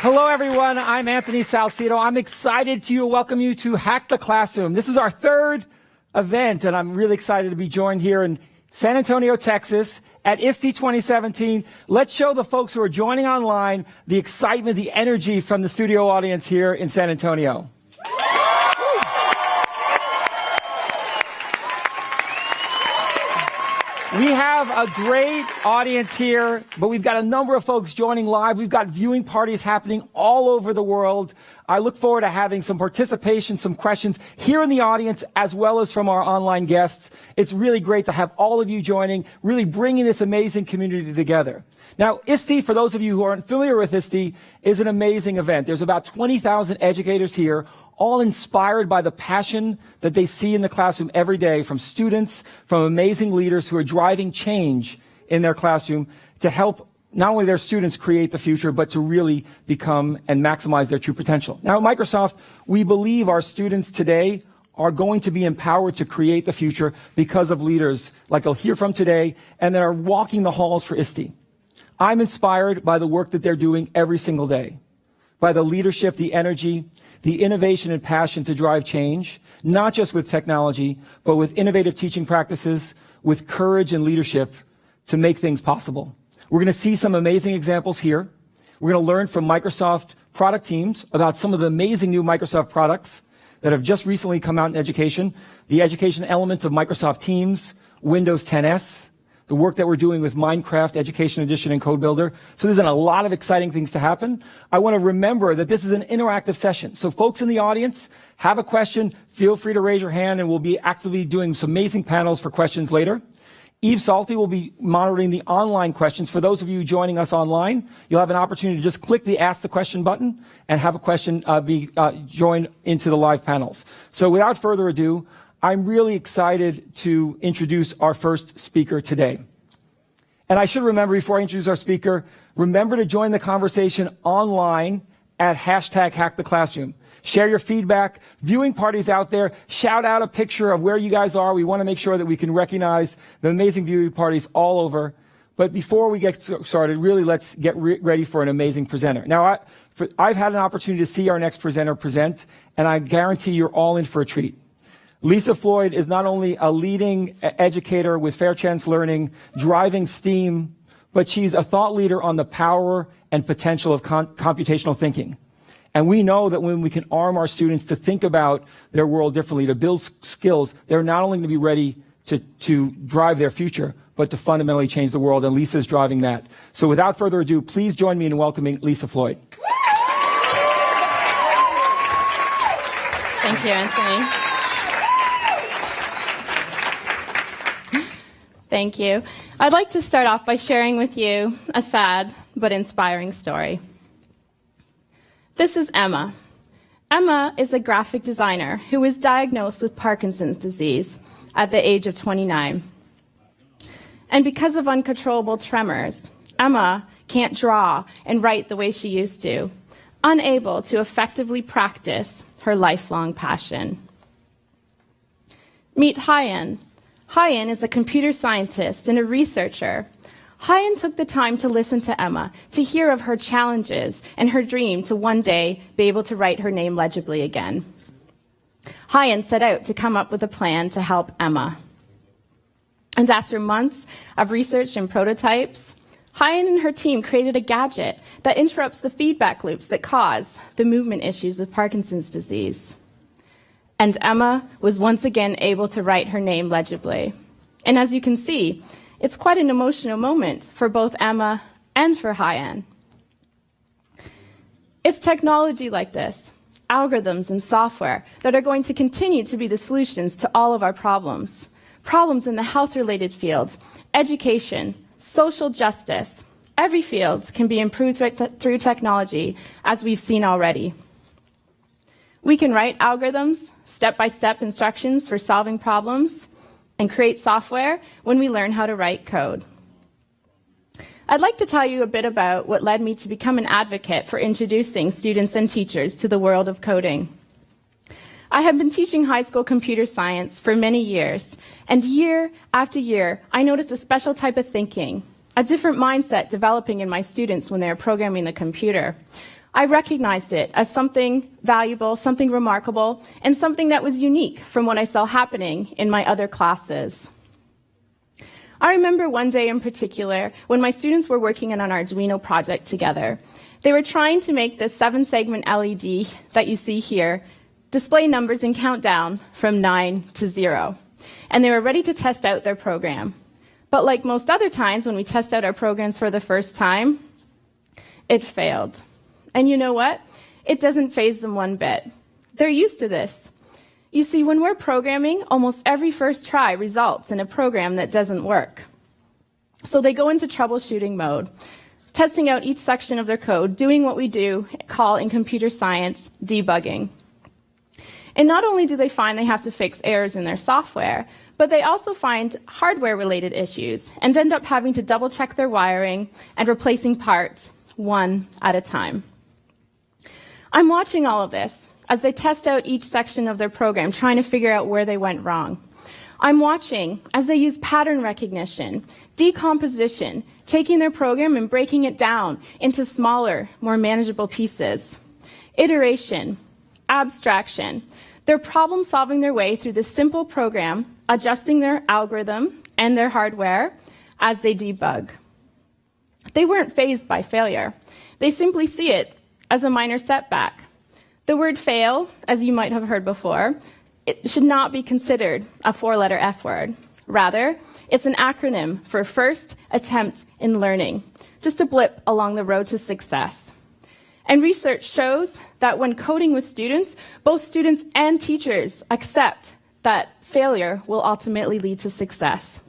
Hello, everyone. I'm Anthony Salcedo. I'm excited to welcome you to Hack the Classroom. This is our third event, and I'm really excited to be joined here in San Antonio, Texas, at ISTE 2017. Let's show the folks who are joining online the excitement, the energy from the studio audience here in San Antonio. We have a great audience here, but we've got a number of folks joining live. We've got viewing parties happening all over the world. I look forward to having some participation, some questions here in the audience, as well as from our online guests. It's really great to have all of you joining, really bringing this amazing community together. Now, ISTE, for those of you who aren't familiar with ISTE, is an amazing event. There's about 20,000 educators here, all inspired by the passion that they see in the classroom every day from students, from amazing leaders who are driving change in their classroom to help not only their students create the future, but to really become and maximize their true potential. Now, at Microsoft, we believe our students today are going to be empowered to create the future because of leaders like you'll hear from today and that are walking the halls for ISTE. I'm inspired by the work that they're doing every single day, by the leadership, the energy, the innovation and passion to drive change, not just with technology, but with innovative teaching practices, with courage and leadership to make things possible. We're going to see some amazing examples here. We're going to learn from Microsoft product teams about some of the amazing new Microsoft products that have just recently come out in education, the education elements of Microsoft Teams, Windows 10S, the work that we're doing with Minecraft Education Edition and Code Builder. So there's a lot of exciting things to happen. I want to remember that this is an interactive session. So folks in the audience, have a question, feel free to raise your hand, and we'll be actively doing some amazing panels for questions later. Eve Salty will be monitoring the online questions. For those of you joining us online, you'll have an opportunity to just click the Ask the Question button and have a question be joined into the live panels. So without further ado, I'm really excited to introduce our first speaker today. And I should remember, before I introduce our speaker, remember to join the conversation online at #HackTheClassroom. Share your feedback, viewing parties out there, shout out a picture of where you guys are. We want to make sure that we can recognize the amazing viewing parties all over. But before we get started, really let's get ready for an amazing presenter. Now, I've had an opportunity to see our next presenter present, and I guarantee you're all in for a treat. Lisa Floyd is not only a leading educator with Fair Chance Learning, driving STEAM, but she's a thought leader on the power and potential of computational thinking. And we know that when we can arm our students to think about their world differently, to build skills, they're not only going to be ready to drive their future, but to fundamentally change the world, and Lisa's driving that. So without further ado, please join me in welcoming Lisa Floyd. Thank you, Anthony. Thank you. I'd like to start off by sharing with you a sad but inspiring story. This is Emma. Emma is a graphic designer who was diagnosed with Parkinson's disease at the age of 29. And because of uncontrollable tremors, Emma can't draw and write the way she used to, unable to effectively practice her lifelong passion. Meet Hyen. Hyen is a computer scientist and a researcher. Hyen took the time to listen to Emma, to hear of her challenges and her dream to one day be able to write her name legibly again. Hyen set out to come up with a plan to help Emma. And after months of research and prototypes, Hyen and her team created a gadget that interrupts the feedback loops that cause the movement issues with Parkinson's disease. And Emma was once again able to write her name legibly. And as you can see, it's quite an emotional moment for both Emma and for Hyen. It's technology like this, algorithms and software, that are going to continue to be the solutions to all of our problems. Problems in the health-related field, education, social justice. Every field can be improved through technology, as we've seen already. We can write algorithms, step-by-step instructions for solving problems, and create software when we learn how to write code. I'd like to tell you a bit about what led me to become an advocate for introducing students and teachers to the world of coding. I have been teaching high school computer science for many years, and year after year, I noticed a special type of thinking, a different mindset developing in my students when they are programming the computer. I recognized it as something valuable, something remarkable, and something that was unique from what I saw happening in my other classes. I remember one day in particular when my students were working on an Arduino project together. They were trying to make this 7-segment LED that you see here display numbers and count down from 9 to 0. And they were ready to test out their program. But like most other times when we test out our programs for the first time, it failed. And you know what? It doesn't faze them one bit. They're used to this. You see, when we're programming, almost every first try results in a program that doesn't work. So they go into troubleshooting mode, testing out each section of their code, doing what we call in computer science debugging. And not only do they find they have to fix errors in their software, but they also find hardware-related issues and end up having to double-check their wiring and replacing parts one at a time. I'm watching all of this as they test out each section of their program, trying to figure out where they went wrong. I'm watching as they use pattern recognition, decomposition, taking their program and breaking it down into smaller, more manageable pieces, iteration, abstraction. They're problem-solving their way through this simple program, adjusting their algorithm and their hardware as they debug. They weren't fazed by failure. They simply see it as a minor setback. The word fail, as you might have heard before, it should not be considered a 4-letter F word. Rather, it's an acronym for first attempt in learning, just a blip along the road to success. And research shows that when coding with students, both students and teachers accept that failure will ultimately lead to success.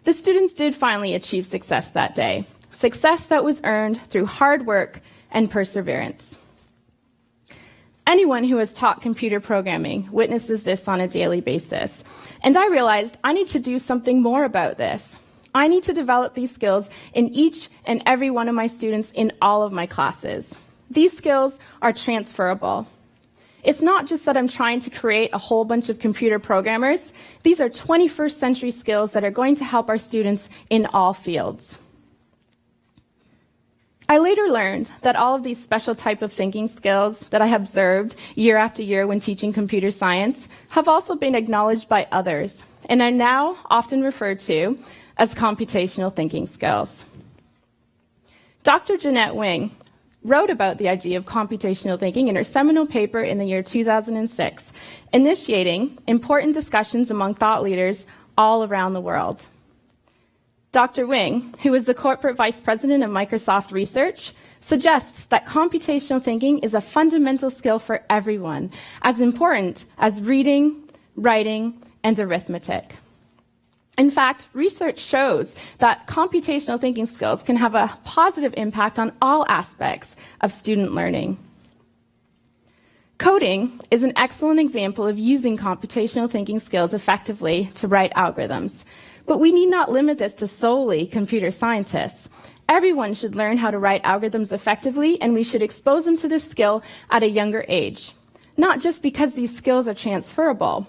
The students did finally achieve success that day, success that was earned through hard work and perseverance. Anyone who has taught computer programming witnesses this on a daily basis. And I realized I need to do something more about this. I need to develop these skills in each and every one of my students in all of my classes. These skills are transferable. It's not just that I'm trying to create a whole bunch of computer programmers. These are 21st century skills that are going to help our students in all fields. I later learned that all of these special type of thinking skills that I have observed year after year when teaching computer science have also been acknowledged by others and are now often referred to as computational thinking skills. Dr. Jeanette Wing wrote about the idea of computational thinking in her seminal paper in the year 2006, initiating important discussions among thought leaders all around the world. Dr. Wing, who is the corporate vice president of Microsoft Research, suggests that computational thinking is a fundamental skill for everyone, as important as reading, writing, and arithmetic. In fact, research shows that computational thinking skills can have a positive impact on all aspects of student learning. Coding is an excellent example of using computational thinking skills effectively to write algorithms. But we need not limit this to solely computer scientists. Everyone should learn how to write algorithms effectively, and we should expose them to this skill at a younger age. Not just because these skills are transferable,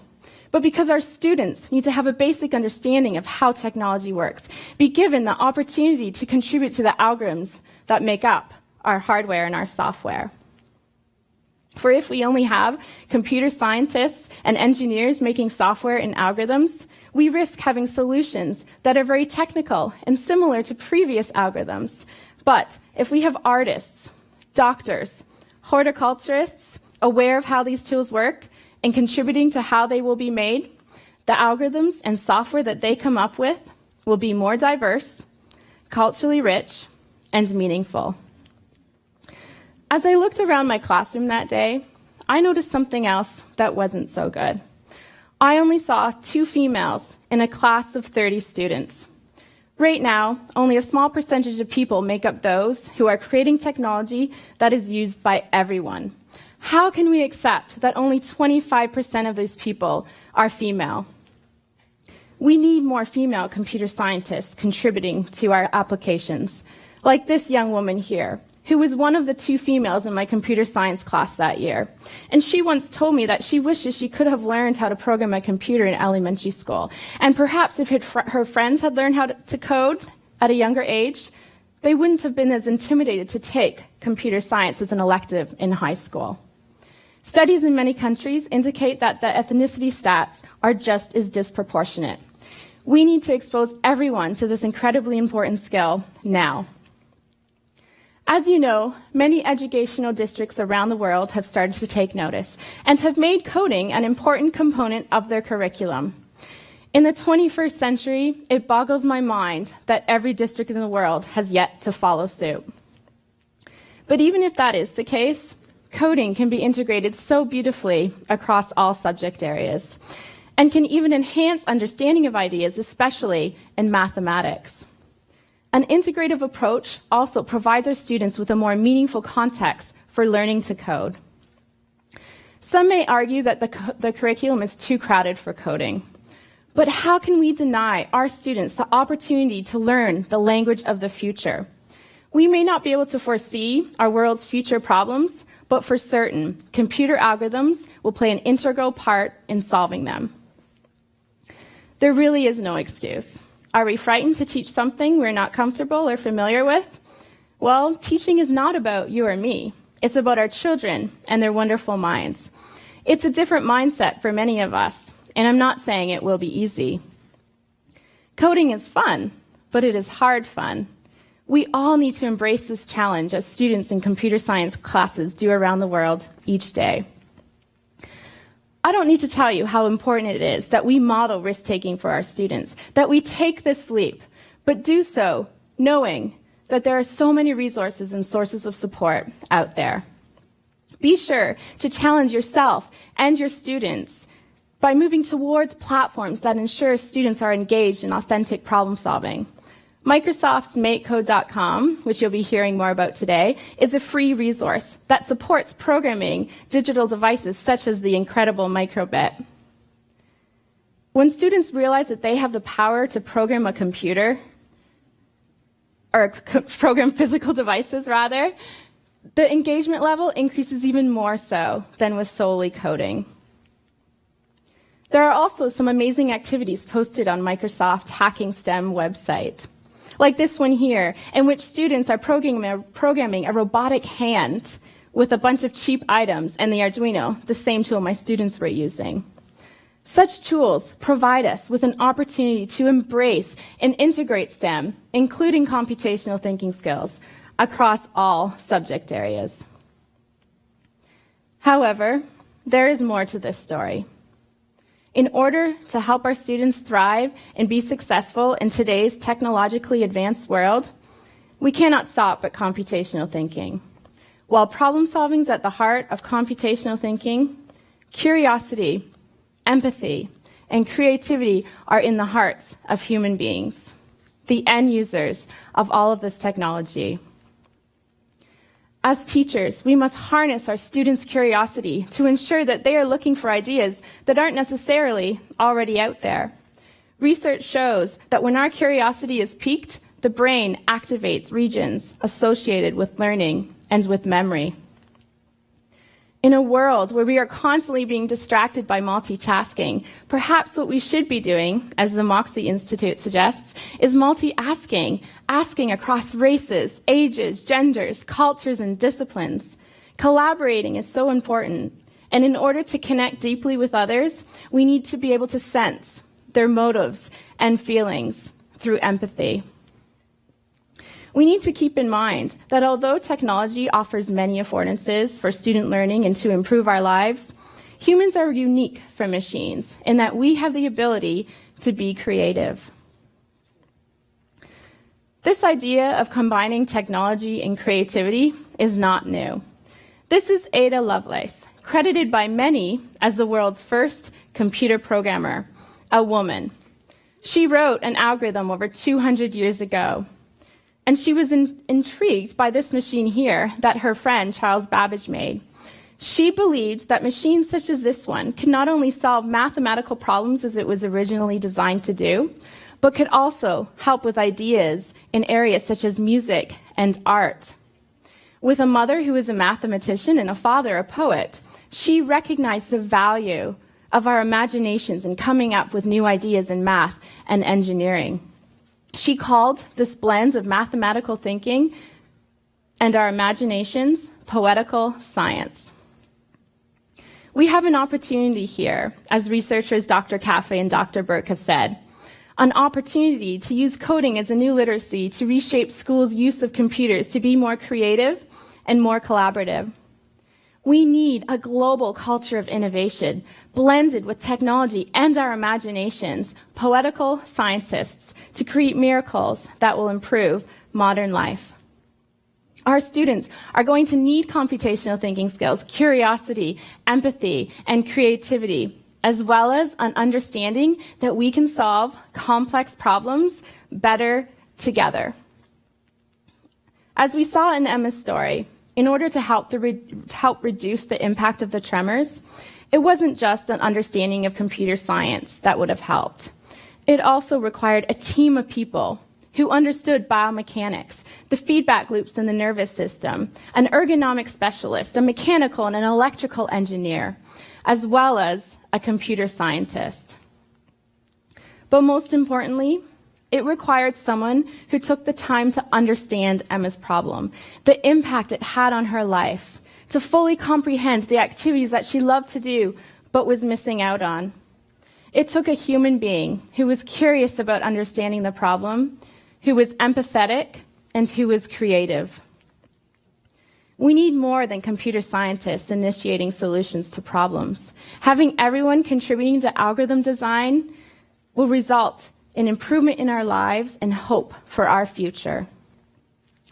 but because our students need to have a basic understanding of how technology works, be given the opportunity to contribute to the algorithms that make up our hardware and our software. For if we only have computer scientists and engineers making software and algorithms, we risk having solutions that are very technical and similar to previous algorithms. But if we have artists, doctors, horticulturists aware of how these tools work and contributing to how they will be made, the algorithms and software that they come up with will be more diverse, culturally rich, and meaningful. As I looked around my classroom that day, I noticed something else that wasn't so good. I only saw 2 females in a class of 30 students. Right now, only a small percentage of people make up those who are creating technology that is used by everyone. How can we accept that only 25% of these people are female? We need more female computer scientists contributing to our applications, like this young woman here, who was one of the 2 females in my computer science class that year. And she once told me that she wishes she could have learned how to program a computer in elementary school. And perhaps if her friends had learned how to code at a younger age, they wouldn't have been as intimidated to take computer science as an elective in high school. Studies in many countries indicate that the ethnicity stats are just as disproportionate. We need to expose everyone to this incredibly important skill now. As you know, many educational districts around the world have started to take notice and have made coding an important component of their curriculum. In the 21st century, it boggles my mind that every district in the world has yet to follow suit. But even if that is the case, coding can be integrated so beautifully across all subject areas and can even enhance understanding of ideas, especially in mathematics. An integrative approach also provides our students with a more meaningful context for learning to code. Some may argue that the curriculum is too crowded for coding. But how can we deny our students the opportunity to learn the language of the future? We may not be able to foresee our world's future problems, but for certain, computer algorithms will play an integral part in solving them. There really is no excuse. Are we frightened to teach something we're not comfortable or familiar with? Well, teaching is not about you or me. It's about our children and their wonderful minds. It's a different mindset for many of us. And I'm not saying it will be easy. Coding is fun, but it is hard fun. We all need to embrace this challenge as students in computer science classes do around the world each day. I don't need to tell you how important it is that we model risk-taking for our students, that we take this leap, but do so knowing that there are so many resources and sources of support out there. Be sure to challenge yourself and your students by moving towards platforms that ensure students are engaged in authentic problem solving. Microsoft's MakeCode.com, which you'll be hearing more about today, is a free resource that supports programming digital devices such as the incredible microbit. When students realize that they have the power to program a computer, or program physical devices rather, the engagement level increases even more so than with solely coding. There are also some amazing activities posted on Microsoft's Hacking STEM website, like this one here, in which students are programming a robotic hand with a bunch of cheap items and the Arduino, the same tool my students were using. Such tools provide us with an opportunity to embrace and integrate STEM, including computational thinking skills, across all subject areas. However, there is more to this story. In order to help our students thrive and be successful in today's technologically advanced world, we cannot stop at computational thinking. While problem solving is at the heart of computational thinking, curiosity, empathy, and creativity are in the hearts of human beings, the end users of all of this technology. As teachers, we must harness our students' curiosity to ensure that they are looking for ideas that aren't necessarily already out there. Research shows that when our curiosity is piqued, the brain activates regions associated with learning and with memory. In a world where we are constantly being distracted by multitasking, perhaps what we should be doing, as the Moxie Institute suggests, is multi-asking, asking across races, ages, genders, cultures, and disciplines. Collaborating is so important, and in order to connect deeply with others, we need to be able to sense their motives and feelings through empathy. We need to keep in mind that although technology offers many affordances for student learning and to improve our lives, humans are unique from machines in that we have the ability to be creative. This idea of combining technology and creativity is not new. This is Ada Lovelace, credited by many as the world's first computer programmer, a woman. She wrote an algorithm over 200 years ago. And she was intrigued by this machine here that her friend Charles Babbage made. She believed that machines such as this one could not only solve mathematical problems as it was originally designed to do, but could also help with ideas in areas such as music and art. With a mother who is a mathematician and a father a poet, she recognized the value of our imaginations in coming up with new ideas in math and engineering. She called this blend of mathematical thinking and our imaginations poetical science. We have an opportunity here, as researchers Dr. Caffey and Dr. Burke have said, an opportunity to use coding as a new literacy to reshape schools' use of computers to be more creative and more collaborative. We need a global culture of innovation, blended with technology and our imaginations, poetical scientists, to create miracles that will improve modern life. Our students are going to need computational thinking skills, curiosity, empathy, and creativity, as well as an understanding that we can solve complex problems better together. As we saw in Emma's story, in order to help reduce the impact of the tremors, it wasn't just an understanding of computer science that would have helped. It also required a team of people who understood biomechanics, the feedback loops in the nervous system, an ergonomic specialist, a mechanical and an electrical engineer, as well as a computer scientist. But most importantly, it required someone who took the time to understand Emma's problem, the impact it had on her life, to fully comprehend the activities that she loved to do but was missing out on. It took a human being who was curious about understanding the problem, who was empathetic, and who was creative. We need more than computer scientists initiating solutions to problems. Having everyone contributing to algorithm design will result in improvement in our lives and hope for our future.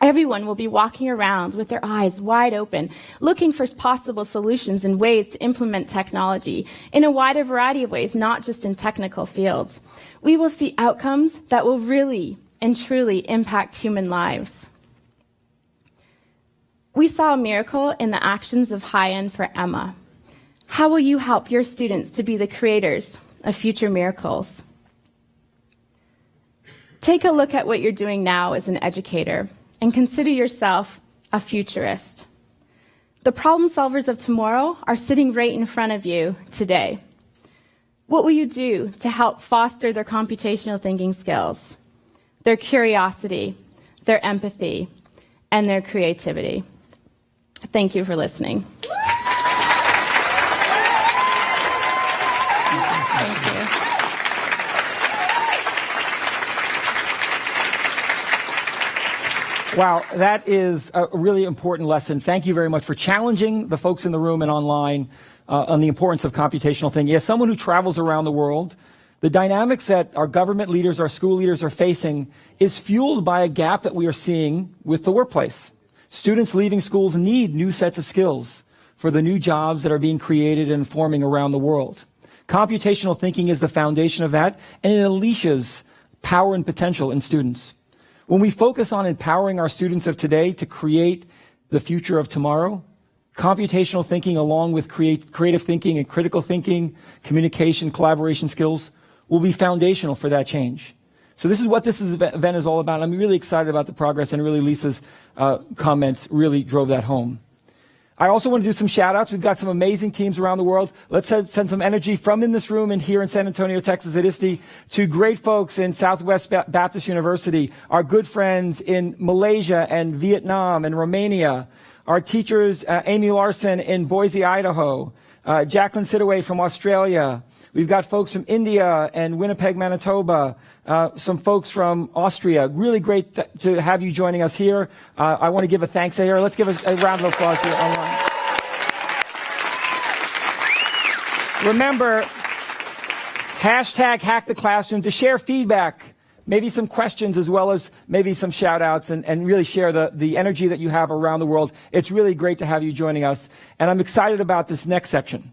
Everyone will be walking around with their eyes wide open, looking for possible solutions and ways to implement technology in a wider variety of ways, not just in technical fields. We will see outcomes that will really and truly impact human lives. We saw a miracle in the actions of High-End for Emma. How will you help your students to be the creators of future miracles? Take a look at what you're doing now as an educator and consider yourself a futurist. The problem solvers of tomorrow are sitting right in front of you today. What will you do to help foster their computational thinking skills, their curiosity, their empathy, and their creativity? Thank you for listening. Thank you. Wow, that is a really important lesson. Thank you very much for challenging the folks in the room and online on the importance of computational thinking. As someone who travels around the world, the dynamics that our government leaders, our school leaders are facing is fueled by a gap that we are seeing with the workplace. Students leaving schools need new sets of skills for the new jobs that are being created and forming around the world. Computational thinking is the foundation of that, and it unleashes power and potential in students. When we focus on empowering our students of today to create the future of tomorrow, computational thinking along with creative thinking and critical thinking, communication, collaboration skills will be foundational for that change. So this is what this event is all about. I'm really excited about the progress, and really Lisa's comments really drove that home. I also want to do some shout-outs. We've got some amazing teams around the world. Let's send some energy from in this room and here in San Antonio, Texas at ISTE to great folks in Southwest Baptist University, our good friends in Malaysia and Vietnam and Romania, our teachers, Amy Larson in Boise, Idaho, Jacqueline Sidaway from Australia. We've got folks from India and Winnipeg, Manitoba, some folks from Austria. Really great to have you joining us here. I want to give a thanks here. Let's give a round of applause here online. Remember, hashtag Hack the Classroom to share feedback, maybe some questions as well as maybe some shout outs, and really share the energy that you have around the world. It's really great to have you joining us. And I'm excited about this next section.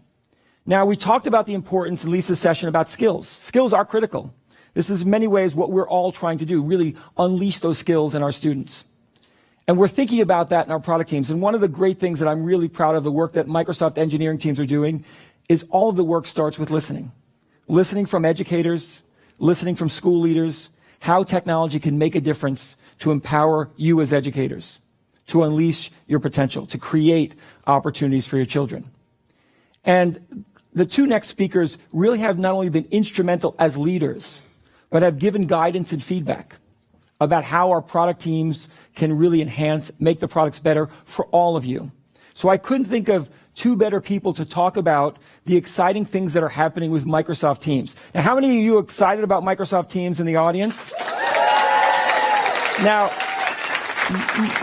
Now, we talked about the importance in Lisa's session about skills. Skills are critical. This is in many ways what we're all trying to do, really unleash those skills in our students. And we're thinking about that in our product teams. And one of the great things that I'm really proud of the work that Microsoft engineering teams are doing is all of the work starts with listening. Listening from educators, listening from school leaders, how technology can make a difference to empower you as educators, to unleash your potential, to create opportunities for your children. And the two next speakers really have not only been instrumental as leaders, but have given guidance and feedback. about how our product teams can really make the products better for all of you. So I couldn't think of two better people to talk about the exciting things that are happening with Microsoft Teams. Now, how many of you are excited about Microsoft Teams in the audience? Now,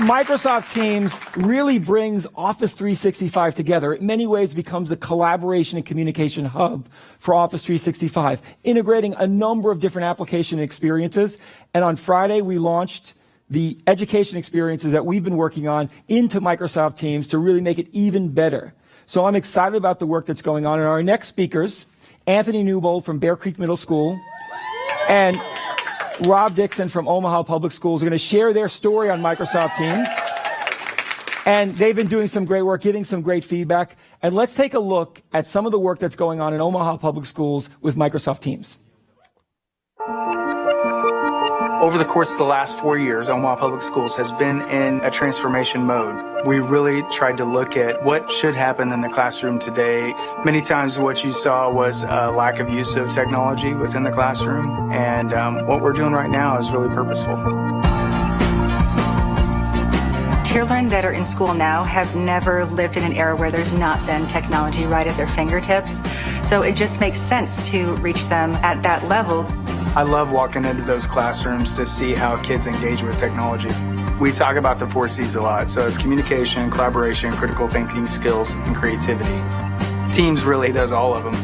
Microsoft Teams really brings Office 365 together. In many ways, it becomes the collaboration and communication hub for Office 365, integrating a number of different application experiences. And on Friday, we launched the education experiences that we've been working on into Microsoft Teams to really make it even better. So I'm excited about the work that's going on. And our next speakers, Anthony Newbold from Bear Creek Middle School and Rob Dickson from Omaha Public Schools are going to share their story on Microsoft Teams. And they've been doing some great work, giving some great feedback. And let's take a look at some of the work that's going on in Omaha Public Schools with Microsoft Teams. Over the course of the last 4 years, Omaha Public Schools has been in a transformation mode. We really tried to look at what should happen in the classroom today. Many times what you saw was a lack of use of technology within the classroom, and what we're doing right now is really purposeful. Children that are in school now have never lived in an era where there's not been technology right at their fingertips. So it just makes sense to reach them at that level. I love walking into those classrooms to see how kids engage with technology. We talk about the 4 C's a lot, so it's communication, collaboration, critical thinking skills, and creativity. Teams really does all of them.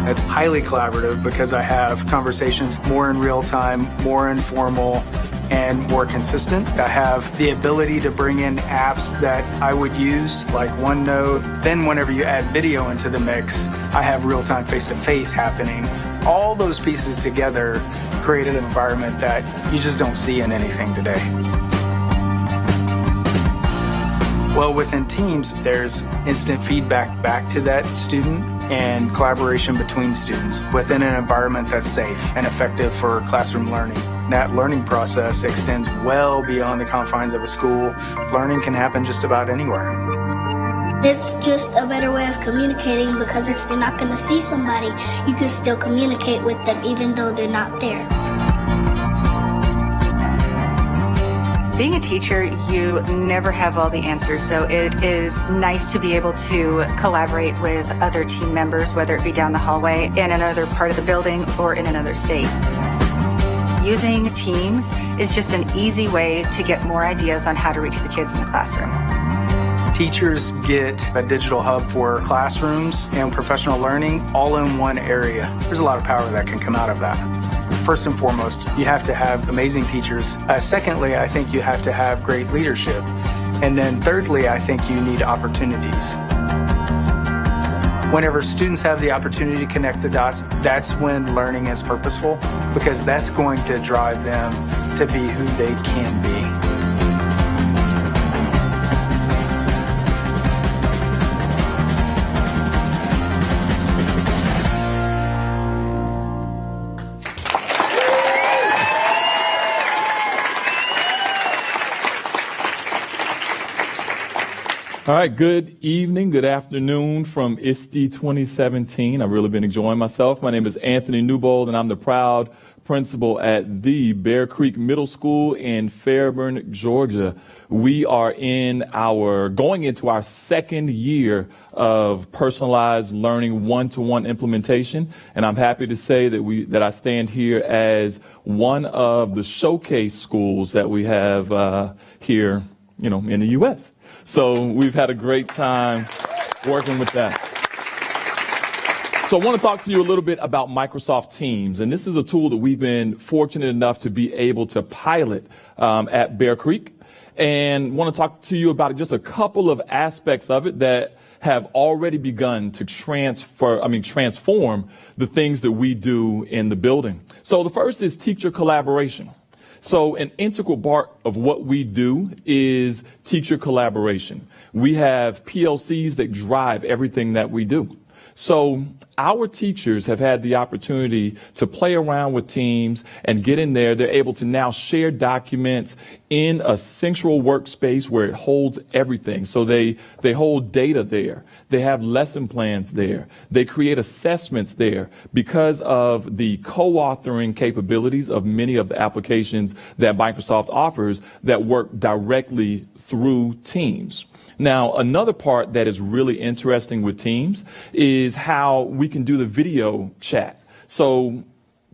It's highly collaborative because I have conversations more in real time, more informal, and more consistent. I have the ability to bring in apps that I would use, like OneNote. Then whenever you add video into the mix, I have real-time face-to-face happening. All those pieces together create an environment that you just don't see in anything today. Well, within Teams, there's instant feedback back to that student and collaboration between students within an environment that's safe and effective for classroom learning. That learning process extends well beyond the confines of a school. Learning can happen just about anywhere. It's just a better way of communicating, because if you're not going to see somebody, you can still communicate with them even though they're not there. Being a teacher, you never have all the answers, so it is nice to be able to collaborate with other team members, whether it be down the hallway, in another part of the building, or in another state. Using Teams is just an easy way to get more ideas on how to reach the kids in the classroom. Teachers get a digital hub for classrooms and professional learning all in one area. There's a lot of power that can come out of that. First and foremost, you have to have amazing teachers. Secondly, I think you have to have great leadership. And then thirdly, I think you need opportunities. Whenever students have the opportunity to connect the dots, that's when learning is purposeful, because that's going to drive them to be who they can be. All right, good evening, good afternoon from ISTE 2017. I've really been enjoying myself. My name is Anthony Newbold, and I'm the proud principal at the Bear Creek Middle School in Fairburn, Georgia. We are going into our second year of personalized learning one-to-one implementation, and I'm happy to say that I stand here as one of the showcase schools that we have here, in the U.S. So we've had a great time working with that. So I want to talk to you a little bit about Microsoft Teams. And this is a tool that we've been fortunate enough to be able to pilot at Bear Creek. And want to talk to you about just a couple of aspects of it that have already begun to transform the things that we do in the building. So the first is teacher collaboration. So an integral part of what we do is teacher collaboration. We have PLCs that drive everything that we do. So our teachers have had the opportunity to play around with Teams and get in there. They're able to now share documents in a central workspace where it holds everything. So they hold data there. They have lesson plans there. They create assessments there because of the co-authoring capabilities of many of the applications that Microsoft offers that work directly through Teams. Now, another part that is really interesting with Teams is how we can do the video chat. So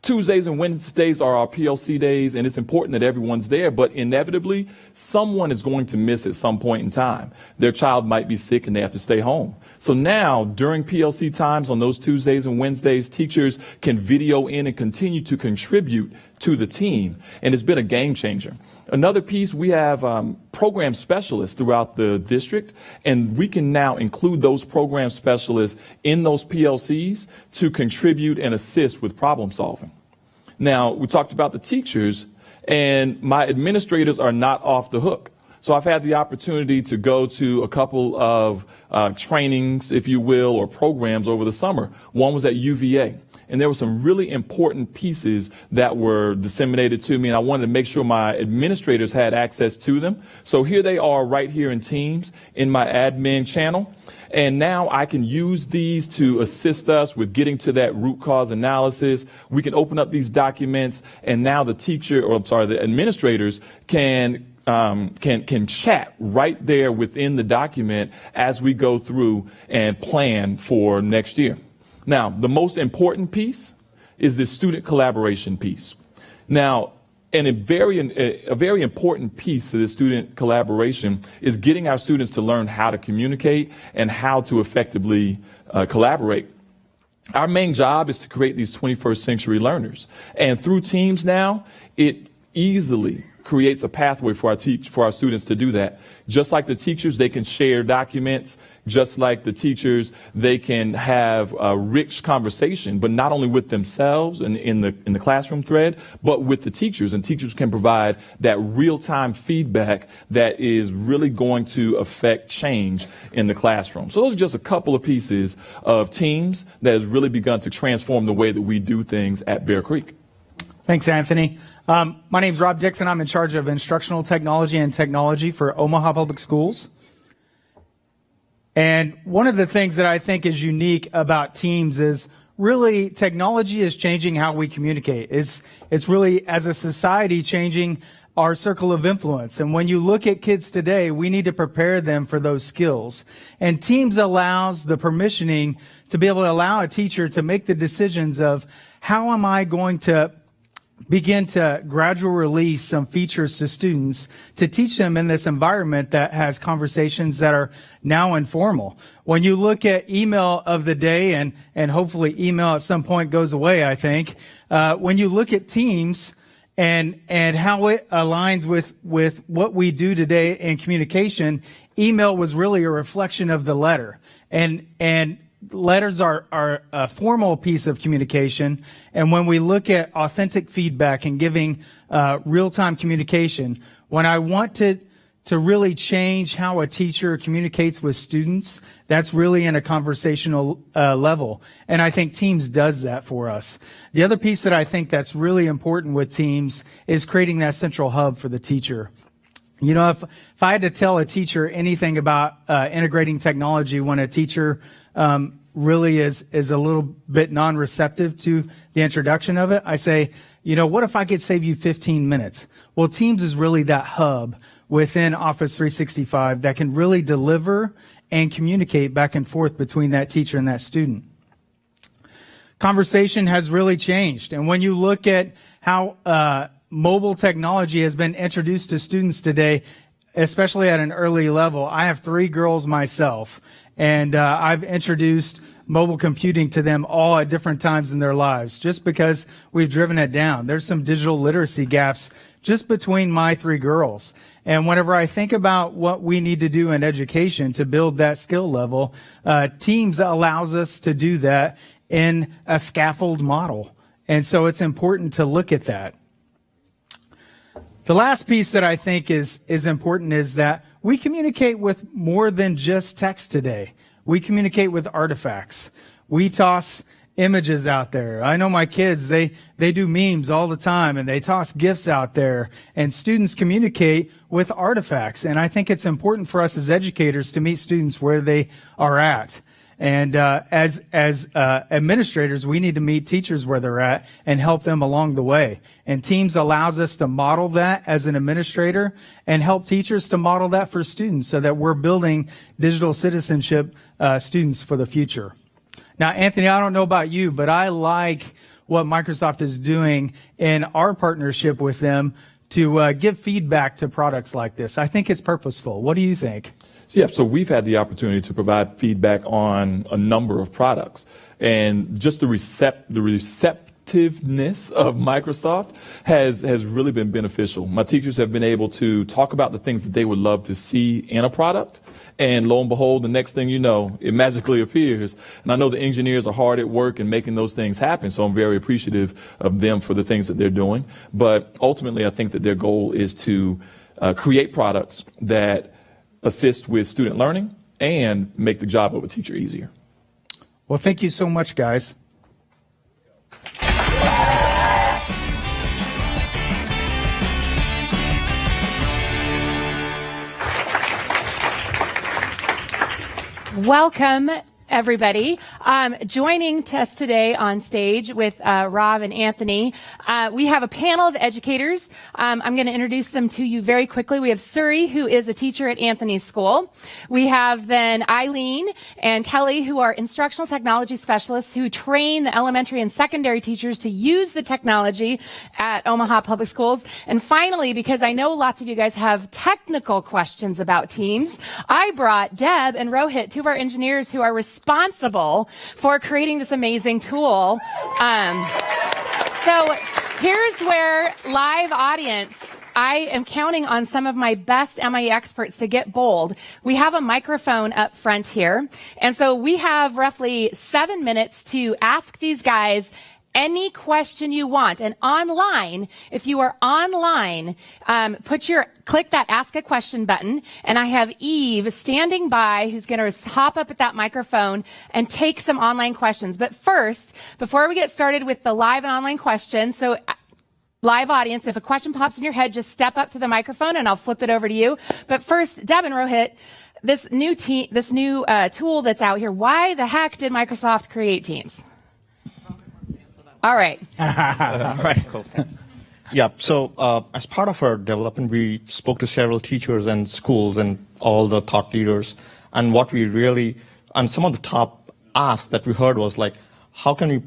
Tuesdays and Wednesdays are our PLC days, and it's important that everyone's there, but inevitably, someone is going to miss at some point in time. Their child might be sick and they have to stay home. So now, during PLC times on those Tuesdays and Wednesdays, teachers can video in and continue to contribute to the team, and it's been a game changer. Another piece, we have program specialists throughout the district, and we can now include those program specialists in those PLCs to contribute and assist with problem solving. Now, we talked about the teachers, and my administrators are not off the hook. So I've had the opportunity to go to a couple of trainings, if you will, or programs over the summer. One was at UVA. And there were some really important pieces that were disseminated to me, and I wanted to make sure my administrators had access to them. So here they are right here in Teams in my admin channel. And now I can use these to assist us with getting to that root cause analysis. We can open up these documents, and now the the administrators can chat right there within the document as we go through and plan for next year. Now, the most important piece is the student collaboration piece. Now, and a very important piece to the student collaboration is getting our students to learn how to communicate and how to effectively collaborate. Our main job is to create these 21st century learners. And through Teams now, it easily creates a pathway for our students to do that. Just like the teachers, they can share documents. Just like the teachers, they can have a rich conversation, but not only with themselves and in the classroom thread, but with the teachers. And teachers can provide that real-time feedback that is really going to affect change in the classroom. So those are just a couple of pieces of Teams that has really begun to transform the way that we do things at Bear Creek. Thanks, Anthony. My name is Rob Dickson. I'm in charge of instructional technology and technology for Omaha Public Schools. And one of the things that I think is unique about Teams is really technology is changing how we communicate. It's really, as a society, changing our circle of influence. And when you look at kids today, we need to prepare them for those skills. And Teams allows the permissioning to be able to allow a teacher to make the decisions of how am I going to begin to gradually release some features to students to teach them in this environment that has conversations that are now informal. When you look at email of the day, and hopefully email at some point goes away, I think, when you look at Teams and how it aligns with what we do today in communication, email was really a reflection of the letter. And letters are a formal piece of communication, and when we look at authentic feedback and giving real-time communication, when I want to really change how a teacher communicates with students, that's really in a conversational level, and I think Teams does that for us. The other piece that I think that's really important with Teams is creating that central hub for the teacher. You know, if I had to tell a teacher anything about integrating technology when a teacher really is a little bit non-receptive to the introduction of it, I say, you know, what if I could save you 15 minutes? Well, Teams is really that hub within Office 365 that can really deliver and communicate back and forth between that teacher and that student. Conversation has really changed. And when you look at how mobile technology has been introduced to students today, especially at an early level, I have 3 girls myself. And I've introduced mobile computing to them all at different times in their lives, just because we've driven it down. There's some digital literacy gaps just between my 3 girls. And whenever I think about what we need to do in education to build that skill level, Teams allows us to do that in a scaffold model. And so it's important to look at that. The last piece that I think is important is that we communicate with more than just text today. We communicate with artifacts. We toss images out there. I know my kids, they do memes all the time, and they toss GIFs out there, and students communicate with artifacts. And I think it's important for us as educators to meet students where they are at. And as administrators, we need to meet teachers where they're at and help them along the way. And Teams allows us to model that as an administrator and help teachers to model that for students so that we're building digital citizenship students for the future. Now, Anthony, I don't know about you, but I like what Microsoft is doing in our partnership with them to give feedback to products like this. I think it's purposeful. What do you think? Yeah, so we've had the opportunity to provide feedback on a number of products, and just the receptiveness of Microsoft has really been beneficial. My teachers have been able to talk about the things that they would love to see in a product, and lo and behold, the next thing you know, it magically appears. And I know the engineers are hard at work in making those things happen, so I'm very appreciative of them for the things that they're doing. But ultimately, I think that their goal is to create products that assist with student learning and make the job of a teacher easier. Well, thank you so much, guys. Welcome, everybody. Joining us today on stage with Rob and Anthony, we have a panel of educators. I'm going to introduce them to you very quickly. We have Suri, who is a teacher at Anthony's school. We have then Eileen and Kelly, who are instructional technology specialists who train the elementary and secondary teachers to use the technology at Omaha Public Schools. And finally, because I know lots of you guys have technical questions about Teams, I brought Deb and Rohit, two of our engineers who are responsible for creating this amazing tool. So here's where live audience, I am counting on some of my best MIE experts to get bold. We have a microphone up front here. And so we have roughly 7 minutes to ask these guys any question you want. And online, if you are online, click that ask a question button. And I have Eve standing by who's going to hop up at that microphone and take some online questions. But first, before we get started with the live and online questions, so live audience, if a question pops in your head, just step up to the microphone and I'll flip it over to you. But first, Deb and Rohit, this new tool that's out here, why the heck did Microsoft create Teams? All right. All right, cool. Yeah, so as part of our development, we spoke to several teachers and schools and all the thought leaders. And some of the top asks that we heard was like, how can we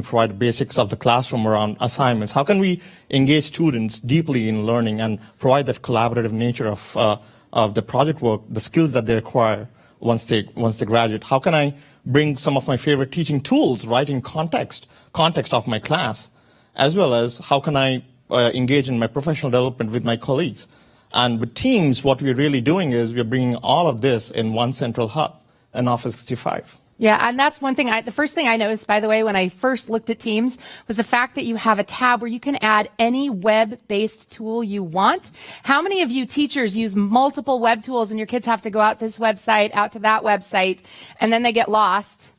provide the basics of the classroom around assignments? How can we engage students deeply in learning and provide that collaborative nature of the project work, the skills that they require once they graduate? How can I bring some of my favorite teaching tools right in context of my class, as well as how can I engage in my professional development with my colleagues? And with Teams, what we're really doing is we're bringing all of this in one central hub, in Office 365. Yeah, and that's one thing. The first thing I noticed, by the way, when I first looked at Teams was the fact that you have a tab where you can add any web-based tool you want. How many of you teachers use multiple web tools and your kids have to go out this website, out to that website, and then they get lost?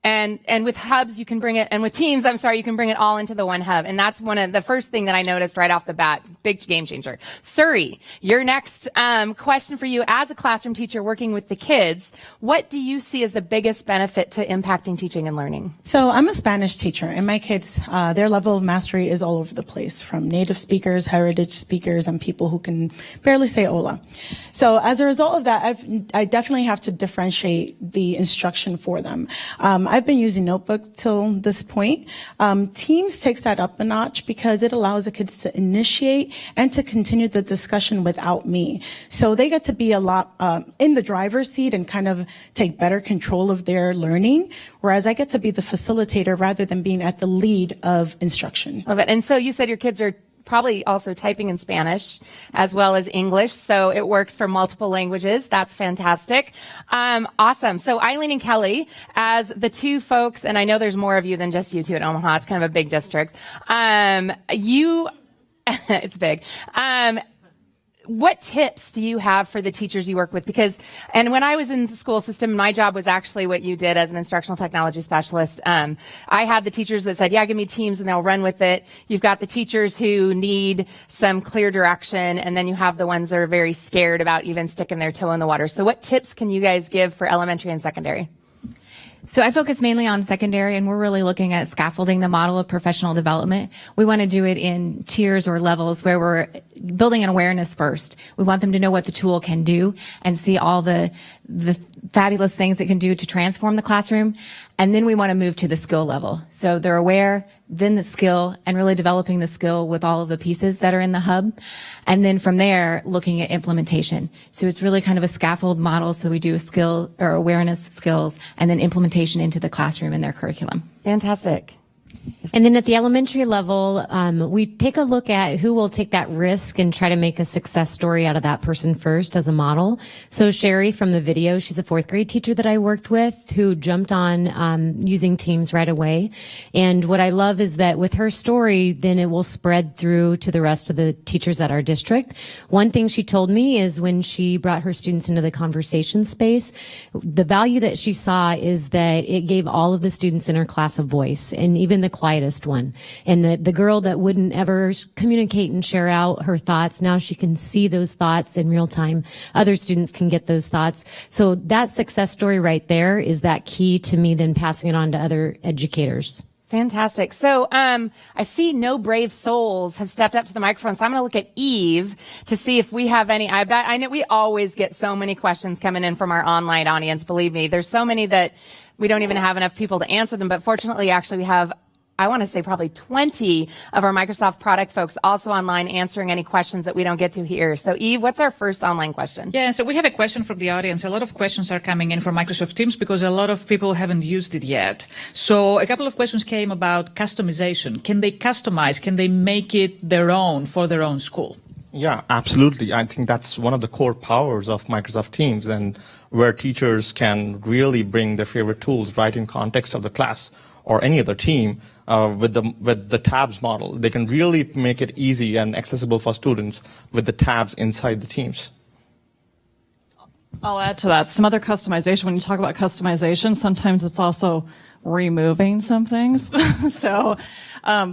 And with hubs, you can bring it, and with Teams, you can bring it all into the one hub. And that's one of the first thing that I noticed right off the bat. Big game changer. Suri, your next question for you as a classroom teacher working with the kids, what do you see as the biggest benefit to impacting teaching and learning? So I'm a Spanish teacher, and my kids, their level of mastery is all over the place, from native speakers, heritage speakers, and people who can barely say hola. So as a result of that, I definitely have to differentiate the instruction for them. I've been using notebooks till this point. Teams takes that up a notch because it allows the kids to initiate and to continue the discussion without me. So they get to be a lot in the driver's seat and kind of take better control of their learning, whereas I get to be the facilitator rather than being at the lead of instruction. Love it. And so you said your kids are probably also typing in Spanish as well as English, so it works for multiple languages. That's fantastic. Awesome. So Eileen and Kelly, as the two folks, and I know there's more of you than just you two at Omaha. It's kind of a big district. It's big. what tips do you have for the teachers you work with? Because, and when I was in the school system, my job was actually what you did as an instructional technology specialist. I had the teachers that said, yeah, give me teams and they'll run with it. You've got the teachers who need some clear direction, and then you have the ones that are very scared about even sticking their toe in the water. So what tips can you guys give for elementary and secondary? So I focus mainly on secondary, and we're really looking at scaffolding the model of professional development. We want to do it in tiers or levels where we're building an awareness first. We want them to know what the tool can do and see all the fabulous things it can do to transform the classroom. And then we want to move to the skill level. So they're aware, then the skill, and really developing the skill with all of the pieces that are in the hub. And then from there, looking at implementation. So it's really kind of a scaffold model. So we do a skill or awareness skills and then implementation into the classroom and their curriculum. Fantastic. And then at the elementary level, we take a look at who will take that risk and try to make a success story out of that person first as a model. So Sherry from the video, she's a 4th grade teacher that I worked with who jumped on using Teams right away. And what I love is that with her story, then it will spread through to the rest of the teachers at our district. One thing she told me is when she brought her students into the conversation space, the value that she saw is that it gave all of the students in her class a voice, and even the quietest one. And the girl that wouldn't ever communicate and share out her thoughts, now she can see those thoughts in real time. Other students can get those thoughts. So that success story right there is that key to me then passing it on to other educators. Fantastic. So I see no brave souls have stepped up to the microphone, so I'm going to look at Eve to see if we have any. I know we always get so many questions coming in from our online audience. Believe me, there's so many that we don't even have enough people to answer them. But fortunately, actually, we have, I want to say probably 20 of our Microsoft product folks also online answering any questions that we don't get to here. So Eve, what's our first online question? Yeah, so we have a question from the audience. A lot of questions are coming in from Microsoft Teams because a lot of people haven't used it yet. So a couple of questions came about customization. Can they customize? Can they make it their own for their own school? Yeah, absolutely. I think that's one of the core powers of Microsoft Teams, and where teachers can really bring their favorite tools right in context of the class or any other team. With the tabs model, they can really make it easy and accessible for students with the tabs inside the teams. I'll add to that some other customization. When you talk about customization, sometimes it's also removing some things. So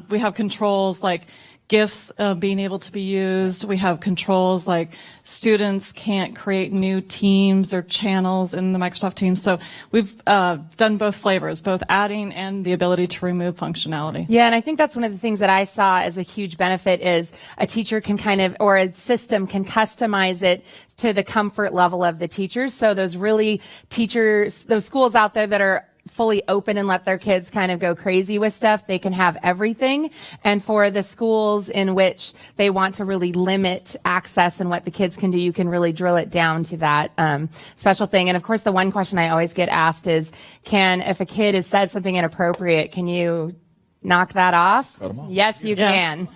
we have controls like GIFs being able to be used. We have controls like students can't create new teams or channels in the Microsoft Teams. So we've done both flavors, both adding and the ability to remove functionality. Yeah, and I think that's one of the things that I saw as a huge benefit is a teacher can kind of, or a system can customize it to the comfort level of the teachers. So those really teachers, those schools out there that are fully open and let their kids kind of go crazy with stuff, they can have everything. And for the schools in which they want to really limit access and what the kids can do, you can really drill it down to that special thing. And of course, the one question I always get asked is, if a kid says something inappropriate, can you knock that off? Cut 'em off. Yes, you can.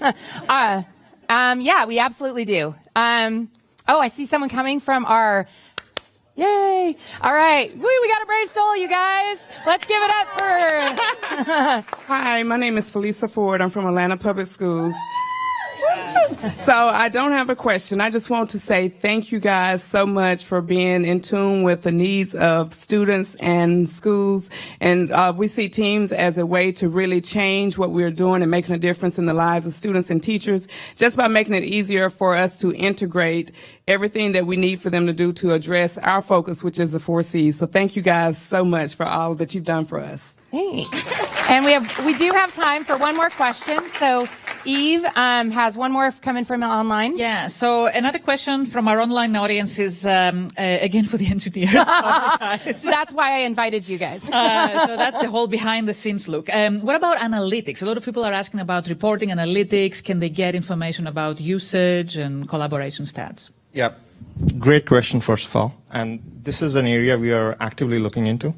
Yeah, we absolutely do. I see someone coming from our Yay! All right. Woo, we got a brave soul, you guys. Let's give it up for... Hi, my name is Felicia Ford. I'm from Atlanta Public Schools. So I don't have a question. I just want to say thank you guys so much for being in tune with the needs of students and schools. And we see Teams as a way to really change what we're doing and making a difference in the lives of students and teachers, just by making it easier for us to integrate everything that we need for them to do to address our focus, which is the 4 C's. So thank you guys so much for all that you've done for us. Thanks. And we do have time for one more question. So Eve has one more coming from online. Yeah. So another question from our online audience is again for the engineers. Sorry, guys. So that's why I invited you guys. So that's the whole behind the scenes look. What about analytics? A lot of people are asking about reporting analytics. Can they get information about usage and collaboration stats? Yeah, great question, first of all. And this is an area we are actively looking into.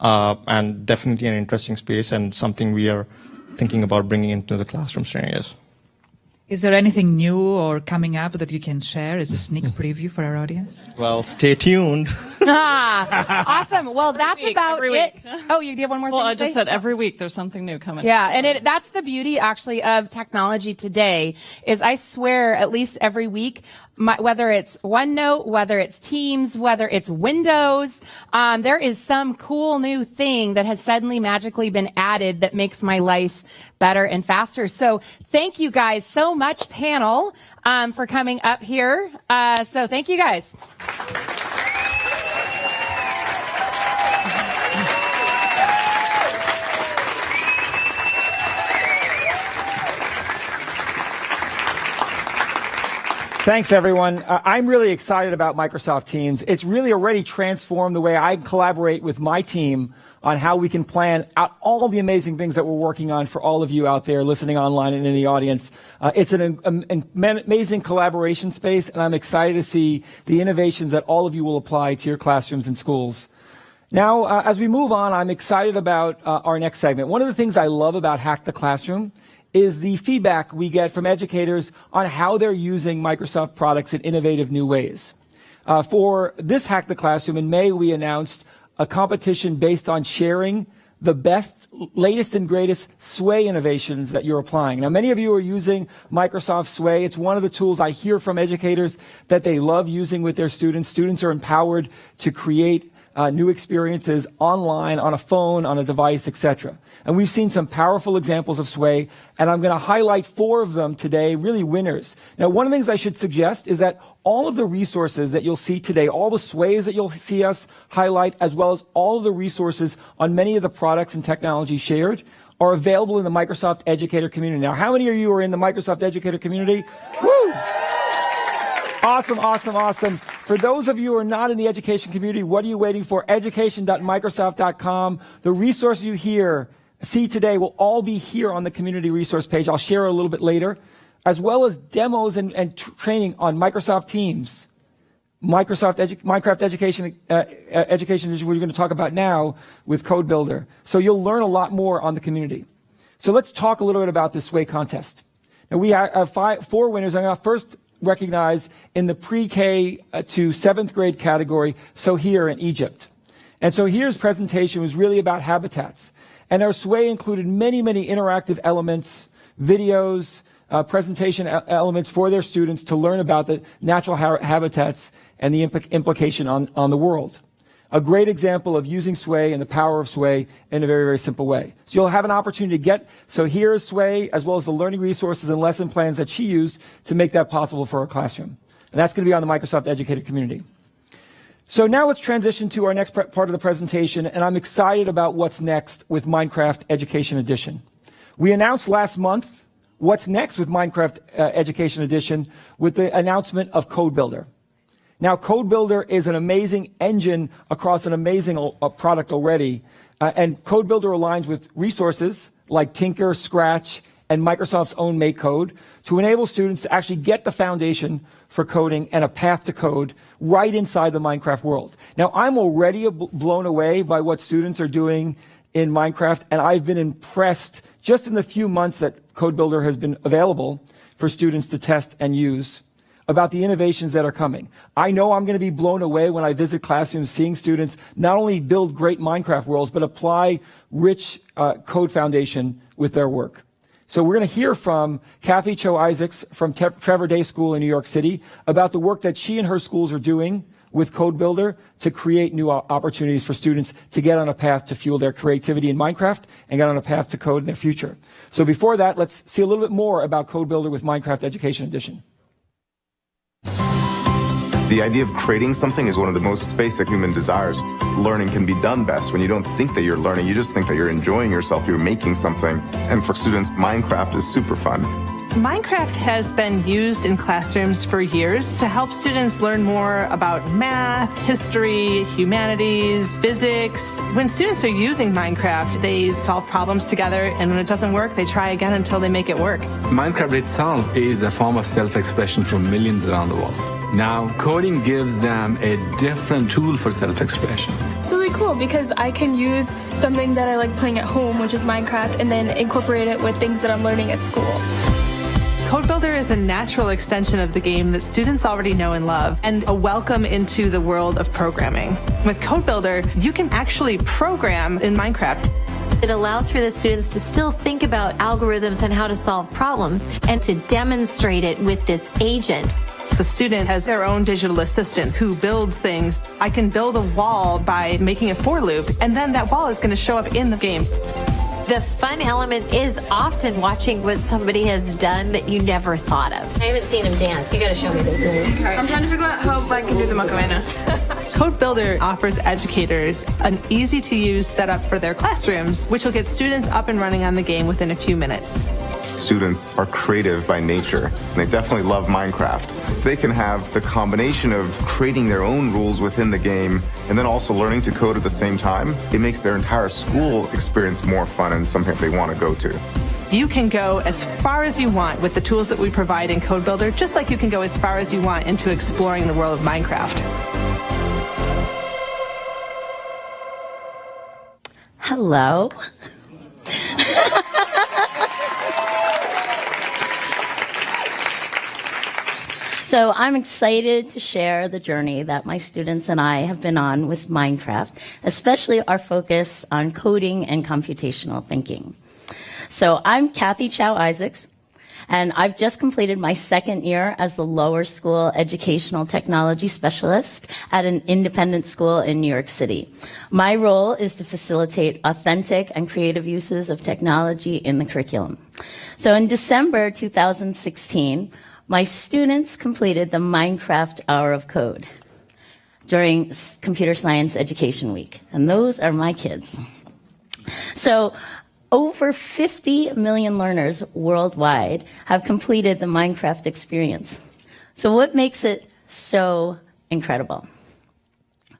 And definitely an interesting space and something we are thinking about bringing into the classroom scenarios. Is there anything new or coming up that you can share as a sneak preview for our audience? Well, stay tuned. Awesome. Well, that's about it. Oh, you do have one more thing Well, to I just say? said every week there's something new coming. Yeah, and that's the beauty actually of technology today is I swear at least every week, whether it's OneNote, whether it's Teams, whether it's Windows, there is some cool new thing that has suddenly magically been added that makes my life better and faster. So thank you guys so much, panel, for coming up here. So thank you guys. Thanks, everyone. I'm really excited about Microsoft Teams. It's really already transformed the way I collaborate with my team on how we can plan out all the amazing things that we're working on for all of you out there listening online and in the audience. It's an amazing collaboration space, and I'm excited to see the innovations that all of you will apply to your classrooms and schools. Now, as we move on, I'm excited about our next segment. One of the things I love about Hack the Classroom is the feedback we get from educators on how they're using Microsoft products in innovative new ways. For this Hack the Classroom, in May, we announced a competition based on sharing the best, latest, and greatest Sway innovations that you're applying. Now, many of you are using Microsoft Sway. It's one of the tools I hear from educators that they love using with their students. Students are empowered to create new experiences online, on a phone, on a device, etc. And we've seen some powerful examples of Sway, and I'm going to highlight 4 of them today, really winners. Now, one of the things I should suggest is that all of the resources that you'll see today, all the Sways that you'll see us highlight, as well as all of the resources on many of the products and technologies shared, are available in the Microsoft Educator community. Now, how many of you are in the Microsoft Educator community? Woo! Awesome, awesome, awesome. For those of you who are not in the education community, what are you waiting for? Education.microsoft.com. The resources you see today will all be here on the community resource page. I'll share a little bit later, as well as demos and training on Microsoft Teams, Minecraft Education is what we're going to talk about now with Code Builder. So you'll learn a lot more on the community. So let's talk a little bit about this Sway contest. Now we have 4 winners. I'm going to first recognize in the pre-K to 7th grade category, Sohair in Egypt. And Sohair's presentation was really about habitats. And our Sway included many, many interactive elements, videos, presentation elements for their students to learn about the natural habitats and the implication on the world. A great example of using Sway and the power of Sway in a very, very simple way. So you'll have an opportunity to get Sohair's Sway, as well as the learning resources and lesson plans that she used to make that possible for her classroom. And that's going to be on the Microsoft Educator community. So now let's transition to our next part of the presentation, and I'm excited about what's next with Minecraft Education Edition. We announced last month what's next with Minecraft Education Edition with the announcement of Code Builder. Now, Code Builder is an amazing engine across an amazing product already, and Code Builder aligns with resources like Tinker, Scratch, and Microsoft's own MakeCode to enable students to actually get the foundation for coding and a path to code right inside the Minecraft world. Now, I'm already blown away by what students are doing in Minecraft, and I've been impressed just in the few months that Code Builder has been available for students to test and use about the innovations that are coming. I know I'm going to be blown away when I visit classrooms seeing students not only build great Minecraft worlds, but apply rich code foundation with their work. So we're going to hear from Cathy Isaacs from Trevor Day School in New York City about the work that she and her schools are doing with Code Builder to create new opportunities for students to get on a path to fuel their creativity in Minecraft and get on a path to code in their future. So before that, let's see a little bit more about Code Builder with Minecraft Education Edition. The idea of creating something is one of the most basic human desires. Learning can be done best when you don't think that you're learning, you just think that you're enjoying yourself, you're making something. And for students, Minecraft is super fun. Minecraft has been used in classrooms for years to help students learn more about math, history, humanities, physics. When students are using Minecraft, they solve problems together, and when it doesn't work, they try again until they make it work. Minecraft itself is a form of self-expression for millions around the world. Now, coding gives them a different tool for self-expression. It's really cool because I can use something that I like playing at home, which is Minecraft, and then incorporate it with things that I'm learning at school. Code Builder is a natural extension of the game that students already know and love, and a welcome into the world of programming. With Code Builder, you can actually program in Minecraft. It allows for the students to still think about algorithms and how to solve problems and to demonstrate it with this agent. The student has their own digital assistant who builds things. I can build a wall by making a for loop, and then that wall is going to show up in the game. The fun element is often watching what somebody has done that you never thought of. I haven't seen him dance. You got to show me those moves. I'm trying to figure out how I can do the Macarena. Code Builder offers educators an easy-to-use setup for their classrooms, which will get students up and running on the game within a few minutes. Students are creative by nature, and they definitely love Minecraft. If they can have the combination of creating their own rules within the game and then also learning to code at the same time, it makes their entire school experience more fun and something they want to go to. You can go as far as you want with the tools that we provide in Code Builder, just like you can go as far as you want into exploring the world of Minecraft. Hello. So I'm excited to share the journey that my students and I have been on with Minecraft, especially our focus on coding and computational thinking. So I'm Cathy Isaacs, and I've just completed my second year as the lower school educational technology specialist at an independent school in New York City. My role is to facilitate authentic and creative uses of technology in the curriculum. So in December 2016, my students completed the Minecraft Hour of Code during Computer Science Education Week, and those are my kids. So over 50 million learners worldwide have completed the Minecraft experience. So what makes it so incredible?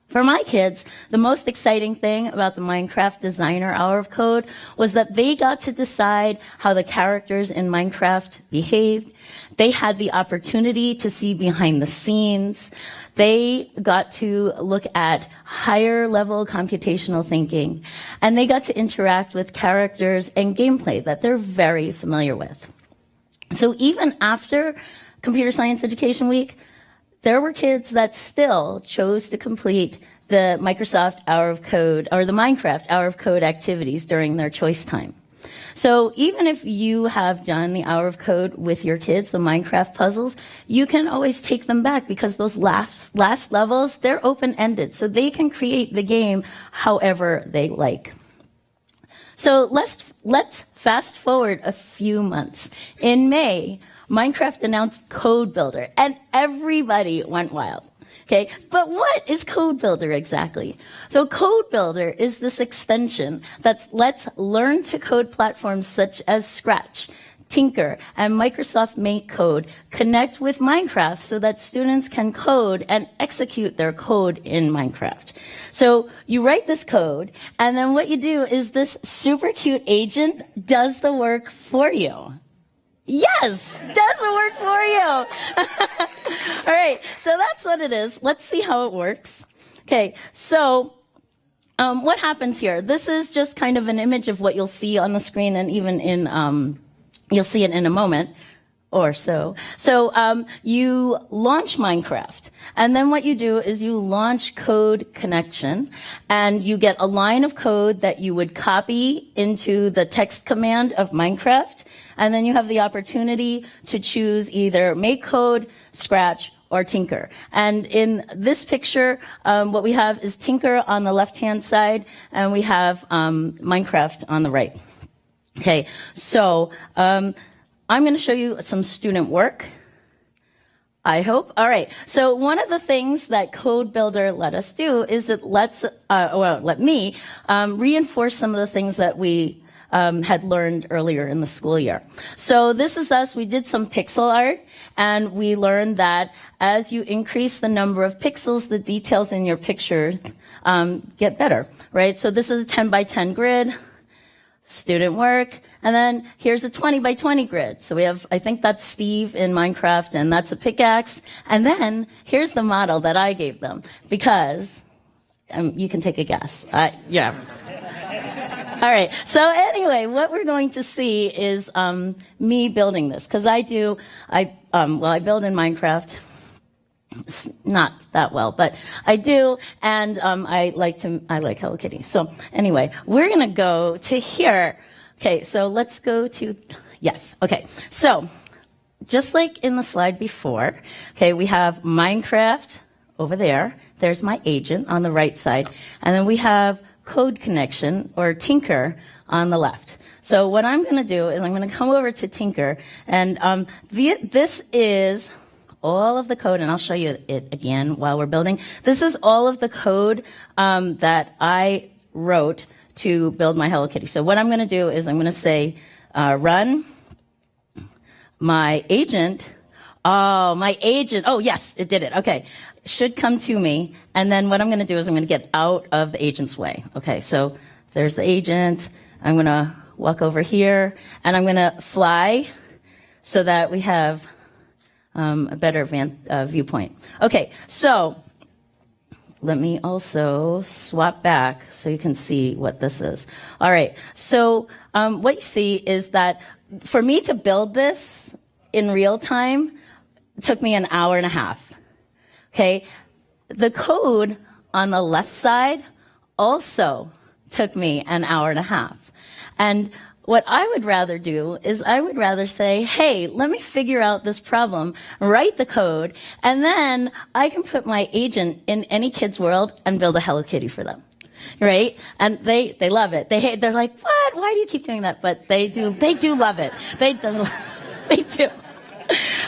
For my kids, the most exciting thing about the Minecraft Designer Hour of Code was that they got to decide how the characters in Minecraft behaved. They had the opportunity to see behind the scenes. They got to look at higher level computational thinking, and they got to interact with characters and gameplay that they're very familiar with. So even after Computer Science Education Week, there were kids that still chose to complete the Microsoft Hour of Code or the Minecraft Hour of Code activities during their choice time. So even if you have done the Hour of Code with your kids, the Minecraft puzzles, you can always take them back because those last levels, they're open-ended, so they can create the game however they like. So let's fast forward a few months. In May, Minecraft announced Code Builder, and everybody went wild. Okay, but what is Code Builder exactly? So Code Builder is this extension that lets learn-to-code platforms such as Scratch, Tinker, and Microsoft MakeCode connect with Minecraft so that students can code and execute their code in Minecraft. So you write this code, and then what you do is this super cute agent does the work for you. Yes, does the work for you. All right, so that's what it is. Let's see how it works. Okay, so what happens here? This is just kind of an image of what you'll see on the screen, and even in, you'll see it in a moment or so. So you launch Minecraft, and then what you do is you launch code connection, and you get a line of code that you would copy into the text command of Minecraft, and then you have the opportunity to choose either MakeCode, Scratch, or Tinker. And in this picture, what we have is Tinker on the left-hand side, and we have Minecraft on the right. Okay, so I'm going to show you some student work, I hope. All right, so one of the things that Code Builder let us do is it let me reinforce some of the things that we had learned earlier in the school year. So this is us. We did some pixel art, and we learned that as you increase the number of pixels, the details in your picture get better, right? So this is a 10 by 10 grid, student work, and then here's a 20 by 20 grid. So we have, I think that's Steve in Minecraft, and that's a pickaxe. And then here's the model that I gave them, because you can take a guess. Yeah. All right. So anyway, what we're going to see is me building this, because I build in Minecraft. It's not that well, but I do, and I like Hello Kitty. So anyway, we're gonna go to here. Okay, so let's go to yes. Okay, so just like in the slide before, okay, we have Minecraft over there. There's my agent on the right side, and then we have Code Connection or Tinker on the left. So what I'm going to do is I'm going to come over to Tinker, and this is all of the code, and I'll show you it again while we're building. This is all of the code that I wrote to build my Hello Kitty. So what I'm going to do is I'm going to say run my agent. Oh, my agent. Oh, yes, it did it. Okay. Should come to me. And then what I'm going to do is I'm going to get out of the agent's way. Okay, so there's the agent. I'm going to walk over here, and I'm going to fly so that we have a better viewpoint. Okay, so let me also swap back so you can see what this is. All right, so what you see is that for me to build this in real time, it took me an hour and a half. Okay, the code on the left side also took me an hour and a half. And what I would rather do is I would rather say, hey, let me figure out this problem, write the code, and then I can put my agent in any kid's world and build a Hello Kitty for them. Right? And they love it. They're like, what? Why do you keep doing that? But they do love it. They do.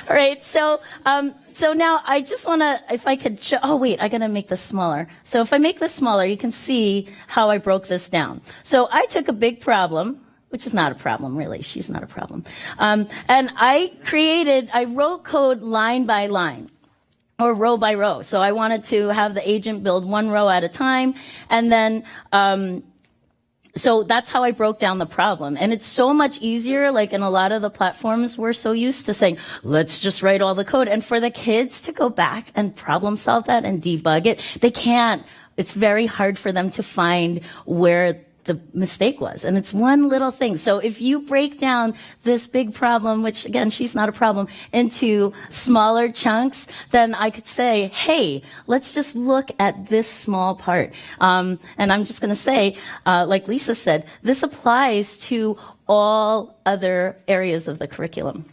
All right, so now I just want to, if I could show, oh wait, I got to make this smaller. So if I make this smaller, you can see how I broke this down. So I took a big problem, which is not a problem really, she's not a problem, and I wrote code line by line, or row by row. So I wanted to have the agent build one row at a time, and then so that's how I broke down the problem. And it's so much easier, like in a lot of the platforms, we're so used to saying, let's just write all the code. And for the kids to go back and problem solve that and debug it, they can't. It's very hard for them to find where the mistake was. And it's one little thing. So if you break down this big problem, which again, she's not a problem, into smaller chunks, then I could say, hey, let's just look at this small part. And I'm just going to say, like Lisa said, this applies to all other areas of the curriculum.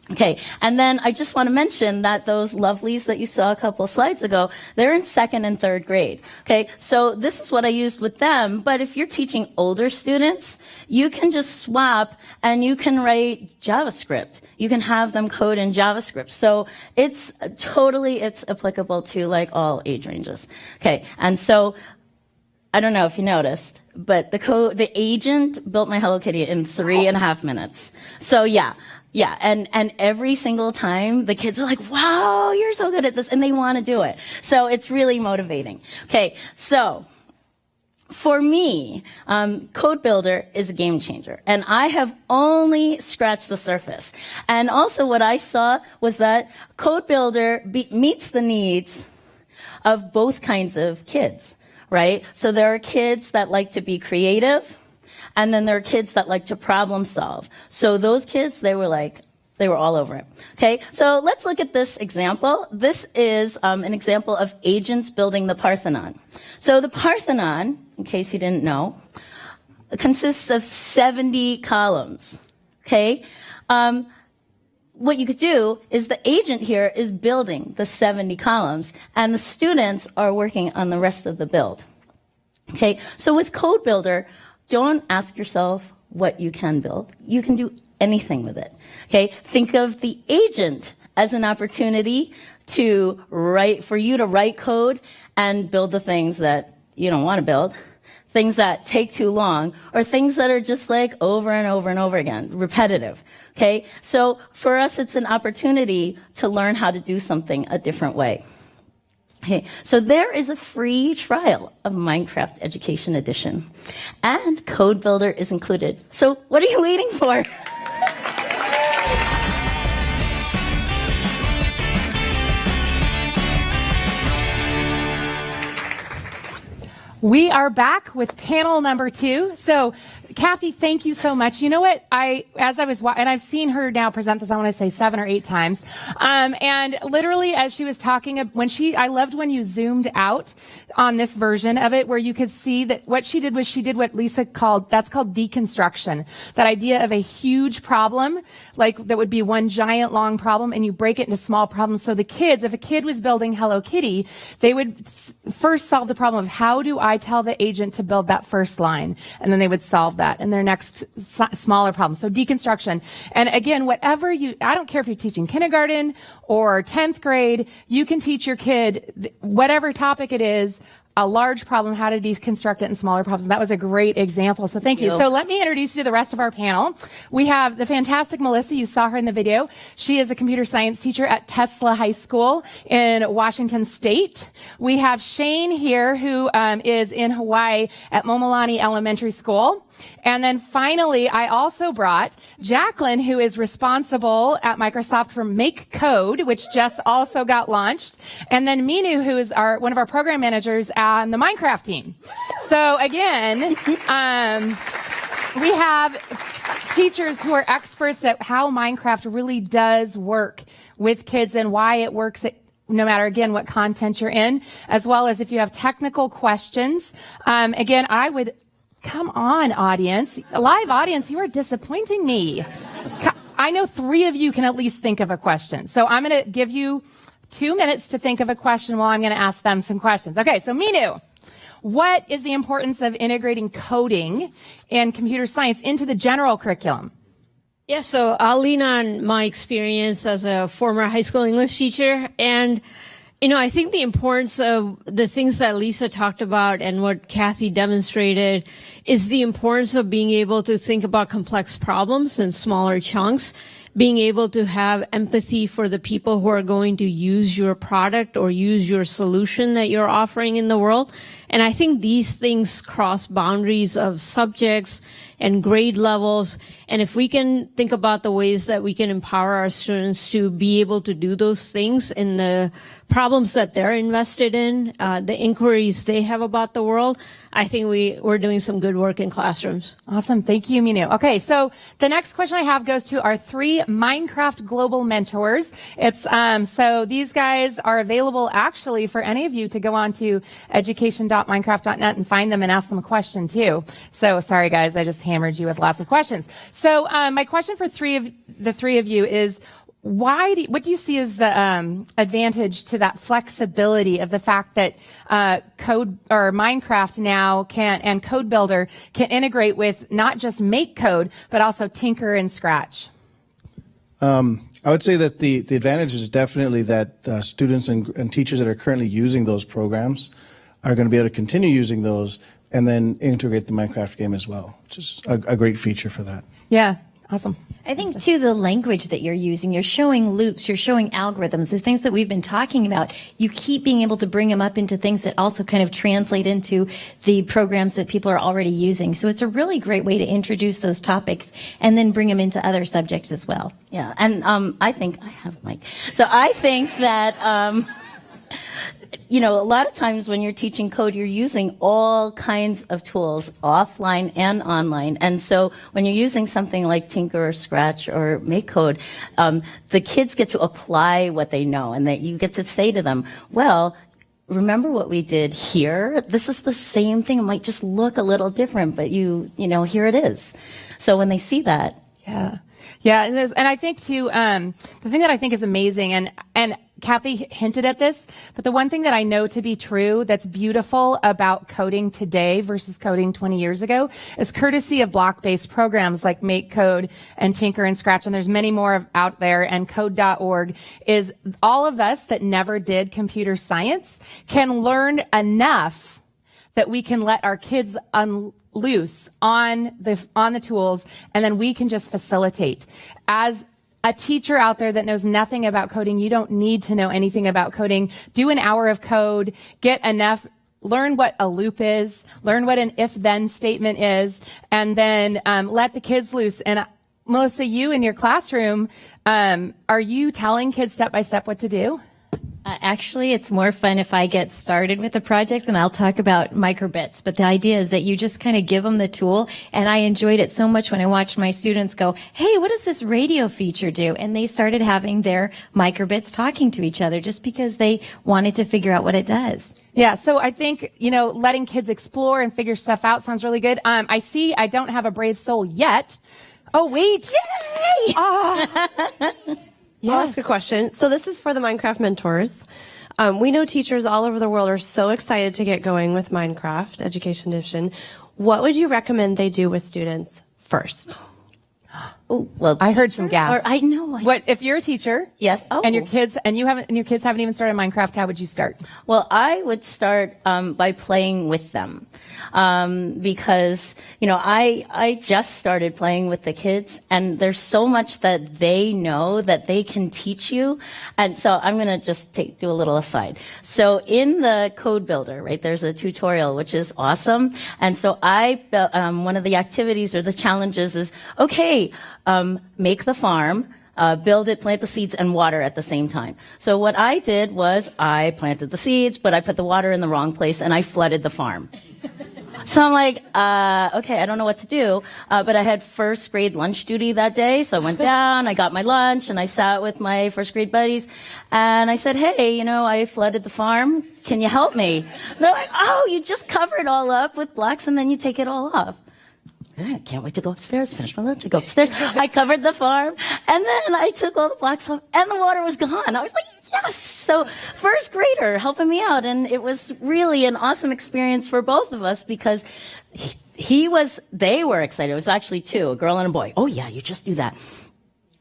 Okay, and then I just want to mention that those lovelies that you saw a couple of slides ago, they're in 2nd and 3rd grade. Okay, so this is what I used with them, but if you're teaching older students, you can just swap and you can write JavaScript. You can have them code in JavaScript. So it's applicable to like all age ranges. Okay, and so I don't know if you noticed, but the agent built my Hello Kitty in 3.5 minutes. So yeah, and every single time the kids are like, wow, you're so good at this, and they want to do it. So it's really motivating. Okay, so for me, Code Builder is a game changer, and I have only scratched the surface. And also what I saw was that Code Builder meets the needs of both kinds of kids, right? So there are kids that like to be creative, and then there are kids that like to problem solve. So those kids, they were all over it. Okay, so let's look at this example. This is an example of agents building the Parthenon. So the Parthenon, in case you didn't know, consists of 70 columns. Okay, what you could do is the agent here is building the 70 columns, and the students are working on the rest of the build. Okay, so with Code Builder, don't ask yourself what you can build. You can do anything with it. Okay? Think of the agent as an opportunity for you to write code and build the things that you don't want to build, things that take too long, or things that are just like over and over and over again, repetitive. Okay? So for us, it's an opportunity to learn how to do something a different way. Okay, so there is a free trial of Minecraft Education Edition, and Code Builder is included. So what are you waiting for? We are back with panel number 2. So, Cathy, thank you so much. You know what? As I was, and I've seen her now present this, I want to say 7 or 8 times. And literally, as she was talking, I loved when you zoomed out on this version of it, where you could see that what she did was she did what Lisa called deconstruction. That idea of a huge problem, like that would be one giant long problem, and you break it into small problems. So the kids, if a kid was building Hello Kitty, they would first solve the problem of how do I tell the agent to build that first line? And then they would solve that in their next smaller problem. So deconstruction. And again, I don't care if you're teaching kindergarten or 10th grade, you can teach your kid whatever topic it is, a large problem, how to deconstruct it in smaller problems. That was a great example. So thank you. So let me introduce you to the rest of our panel. We have the fantastic Melissa. You saw her in the video. She is a computer science teacher at Tesla High School in Washington State. We have Shane here, who is in Hawaii at Momolani Elementary School. And then finally, I also brought Jacqueline, who is responsible at Microsoft for MakeCode, which just also got launched. And then Minu, who is one of our program managers on the Minecraft team. So again, we have teachers who are experts at how Minecraft really does work with kids and why it works no matter, again, what content you're in, as well as if you have technical questions. Again, I would... Come on, audience. Live audience, you are disappointing me. I know 3 of you can at least think of a question. So I'm going to give you 2 minutes to think of a question while I'm going to ask them some questions. Okay, so Minu, what is the importance of integrating coding and computer science into the general curriculum? Yeah, so I'll lean on my experience as a former high school English teacher. And I think the importance of the things that Lisa talked about and what Cathy demonstrated is the importance of being able to think about complex problems in smaller chunks, being able to have empathy for the people who are going to use your product or use your solution that you're offering in the world. And I think these things cross boundaries of subjects and grade levels. And if we can think about the ways that we can empower our students to be able to do those things in the problems that they're invested in, the inquiries they have about the world, I think we're doing some good work in classrooms. Awesome. Thank you, Minu. Okay, so the next question I have goes to our 3 Minecraft Global Mentors. It's so these guys are available actually for any of you to go on to education.minecraft.net and find them and ask them a question too. So sorry guys, I just hammered you with lots of questions. So my question for the three of you is, what do you see as the advantage to that flexibility of the fact that code or Minecraft now and Code Builder can integrate with not just MakeCode but also Tinker and Scratch? I would say that the advantage is definitely that students and teachers that are currently using those programs are going to be able to continue using those and then integrate the Minecraft game as well, which is a great feature for that. Yeah. Awesome. I think, too, the language that you're using, you're showing loops, you're showing algorithms, the things that we've been talking about. You keep being able to bring them up into things that also kind of translate into the programs that people are already using. So it's a really great way to introduce those topics and then bring them into other subjects as well. Yeah, and I think, I have a mic. So I think that, a lot of times when you're teaching code, you're using all kinds of tools, offline and online. And so when you're using something like Tinker or Scratch or MakeCode, the kids get to apply what they know, and that you get to say to them, well, remember what we did here? This is the same thing. It might just look a little different, but here it is. So when they see that. Yeah. And I think too, the thing that I think is amazing, and Cathy hinted at this, but the one thing that I know to be true that's beautiful about coding today versus coding 20 years ago is courtesy of block-based programs like MakeCode and Tinker and Scratch, and there's many more out there, and code.org, is all of us that never did computer science can learn enough that we can let our kids loose on the tools, and then we can just facilitate. As a teacher out there that knows nothing about coding, you don't need to know anything about coding. Do an hour of code, get enough, learn what a loop is, learn what an if-then statement is, and then let the kids loose. And Melissa, you in your classroom, are you telling kids step by step what to do? Actually, it's more fun if I get started with the project and I'll talk about microbits. But the idea is that you just kind of give them the tool. And I enjoyed it so much when I watched my students go, hey, what does this radio feature do? And they started having their microbits talking to each other just because they wanted to figure out what it does. Yeah, so I think, letting kids explore and figure stuff out sounds really good. I see I don't have a brave soul yet. Oh, wait. Yay! I'll ask a question. So this is for the Minecraft mentors. We know teachers all over the world are so excited to get going with Minecraft Education Edition. What would you recommend they do with students first? Oh, well, I heard some gas. I know. What if you're a teacher? Yes. Oh. And your kids haven't even started Minecraft? How would you start? Well, I would start by playing with them, because I just started playing with the kids, and there's so much that they know that they can teach you, and so I'm gonna just do a little aside. So in the code builder, right, there's a tutorial which is awesome, and so one of the activities or the challenges is make the farm, build it, plant the seeds, and water at the same time. So what I did was I planted the seeds, but I put the water in the wrong place, and I flooded the farm. So I'm like, okay, I don't know what to do. But I had first grade lunch duty that day. So I went down, I got my lunch, and I sat with my first grade buddies. And I said, hey, I flooded the farm. Can you help me? And they're like, oh, you just cover it all up with blocks, and then you take it all off. I can't wait to go upstairs, finish my lunch, and go upstairs. I covered the farm, and then I took all the blocks off, and the water was gone. I was like, yes! So first grader helping me out, and it was really an awesome experience for both of us because they were excited. It was actually two, a girl and a boy. Oh yeah, you just do that.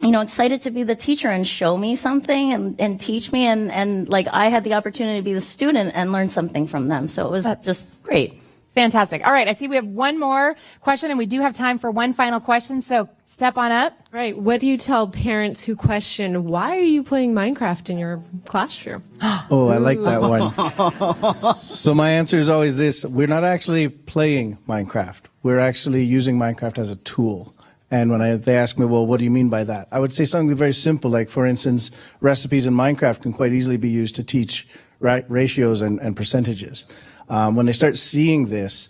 Excited to be the teacher and show me something and teach me, and like I had the opportunity to be the student and learn something from them. So it was just great. Fantastic. All right, I see we have one more question, and we do have time for one final question, so step on up. Right. What do you tell parents who question, why are you playing Minecraft in your classroom? Oh, I like that one. So my answer is always this. We're not actually playing Minecraft. We're actually using Minecraft as a tool. And when they ask me, well, what do you mean by that? I would say something very simple, like, for instance, recipes in Minecraft can quite easily be used to teach ratios and percentages. When they start seeing this,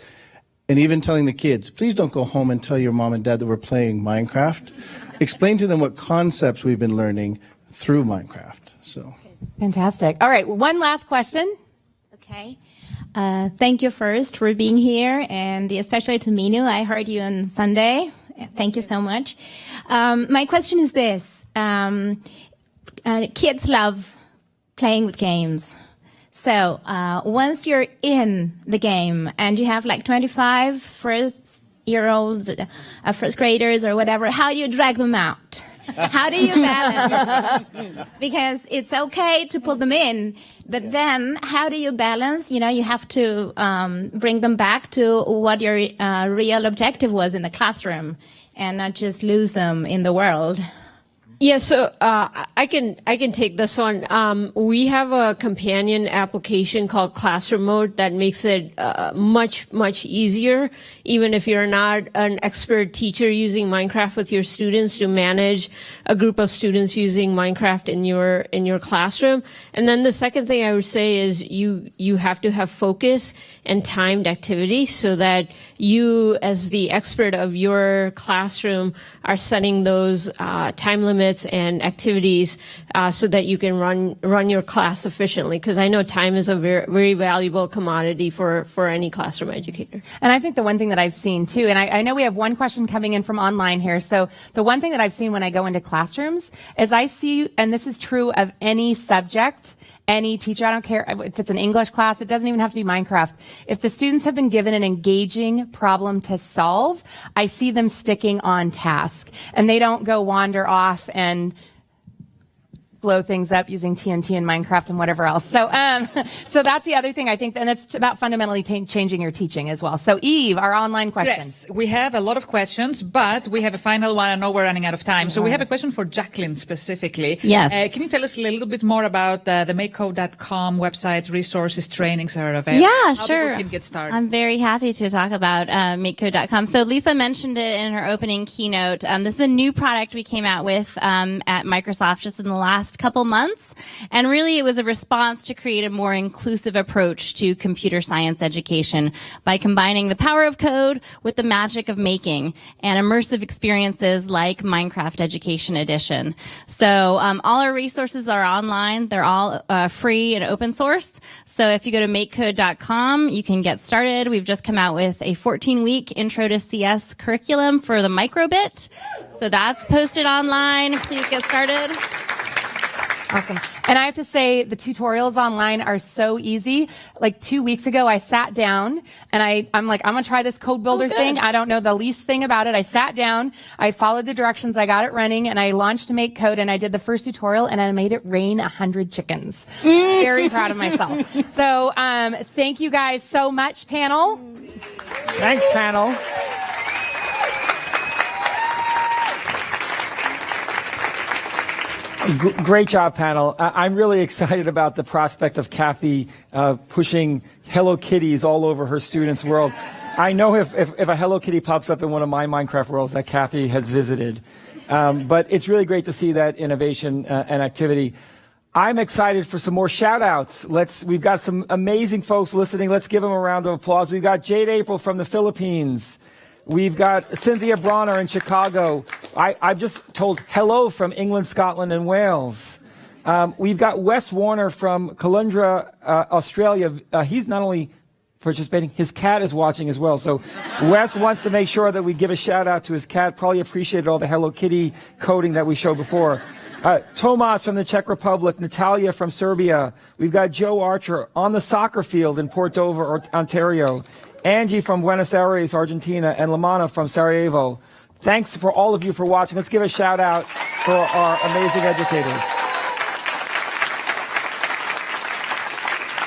and even telling the kids, please don't go home and tell your mom and dad that we're playing Minecraft. Explain to them what concepts we've been learning through Minecraft. So fantastic. All right, one last question. Okay. Thank you first for being here, and especially to Minu. I heard you on Sunday. Thank you so much. My question is this. Kids love playing with games. So once you're in the game and you have like 25 first-year-olds, first graders or whatever, how do you drag them out? How do you balance? Because it's okay to put them in, but then how do you balance? You have to bring them back to what your real objective was in the classroom and not just lose them in the world. Yeah, so I can take this one. We have a companion application called Classroom Mode that makes it much easier, even if you're not an expert teacher using Minecraft with your students, to manage a group of students using Minecraft in your classroom. And then the second thing I would say is you have to have focus and timed activity so that you, as the expert of your classroom, are setting those time limits and activities so that you can run your class efficiently, because I know time is a very, very valuable commodity for any classroom educator. And I think the one thing that I've seen too, and I know we have one question coming in from online here, so the one thing that I've seen when I go into classrooms is I see, and this is true of any subject, any teacher, I don't care if it's an English class, it doesn't even have to be Minecraft. If the students have been given an engaging problem to solve, I see them sticking on task, and they don't go wander off and blow things up using TNT and Minecraft and whatever else. So that's the other thing I think, and it's about fundamentally changing your teaching as well. So Eve, our online question. Yes, we have a lot of questions, but we have a final one. I know we're running out of time. So we have a question for Jacqueline specifically. Yes. Can you tell us a little bit more about the MakeCode.com website, resources, trainings that are available? Yeah, How sure. people can get started. I'm very happy to talk about MakeCode.com. So Lisa mentioned it in her opening keynote. This is a new product we came out with at Microsoft just in the last last couple months. And really, it was a response to create a more inclusive approach to computer science education by combining the power of code with the magic of making and immersive experiences like Minecraft Education Edition. So all our resources are online. They're all free and open source. So if you go to makecode.com, you can get started. We've just come out with a 14-week Intro to CS curriculum for the microbit. So that's posted online. Please get started. Awesome. And I have to say, the tutorials online are so easy. Like 2 weeks ago, I sat down and I'm like, I'm going to try this code builder thing. I don't know the least thing about it. I sat down, I followed the directions, I got it running, and I launched MakeCode, and I did the first tutorial, and I made it rain 100 chickens. Very proud of myself. So thank you guys so much, panel. Thanks, panel. Great job, panel. I'm really excited about the prospect of Cathy pushing Hello Kitties all over her students' world. I know if a Hello Kitty pops up in one of my Minecraft worlds that Cathy has visited. But it's really great to see that innovation and activity. I'm excited for some more shout-outs. We've got some amazing folks listening. Let's give them a round of applause. We've got Jade April from the Philippines. We've got Cynthia Bronner in Chicago. I've just told hello from England, Scotland, and Wales. We've got Wes Warner from Caloundra, Australia. He's not only participating, his cat is watching as well. So Wes wants to make sure that we give a shout out to his cat. Probably appreciated all the Hello Kitty coding that we showed before. Tomas from the Czech Republic, Natalia from Serbia. We've got Joe Archer on the soccer field in Port Dover, Ontario. Angie from Buenos Aires, Argentina, and Lamana from Sarajevo. Thanks for all of you for watching. Let's give a shout out for our amazing educators.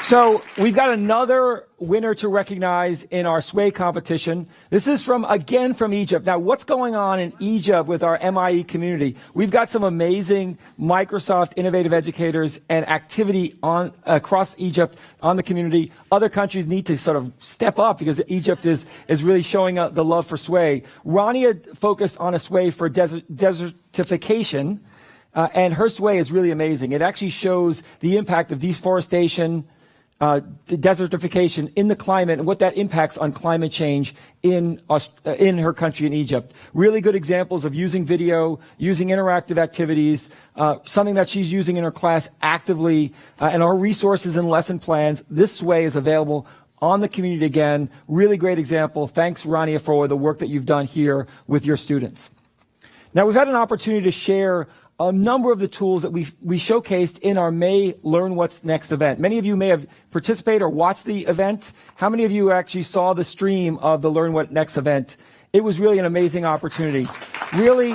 So we've got another winner to recognize in our Sway competition. This is again from Egypt. Now, what's going on in Egypt with our MIE community? We've got some amazing Microsoft innovative educators and activity across Egypt on the community. Other countries need to sort of step up because Egypt is really showing the love for Sway. Rania focused on a Sway for desertification, and her Sway is really amazing. It actually shows the impact of deforestation, the desertification in the climate and what that impacts on climate change in her country in Egypt. Really good examples of using video, using interactive activities, something that she's using in her class actively, and our resources and lesson plans. This Way is available on the community again. Really great example. Thanks, Rania, for the work that you've done here with your students. Now, we've had an opportunity to share a number of the tools that we showcased in our May Learn What's Next event. Many of you may have participated or watched the event. How many of you actually saw the stream of the Learn What Next event? It was really an amazing opportunity. Really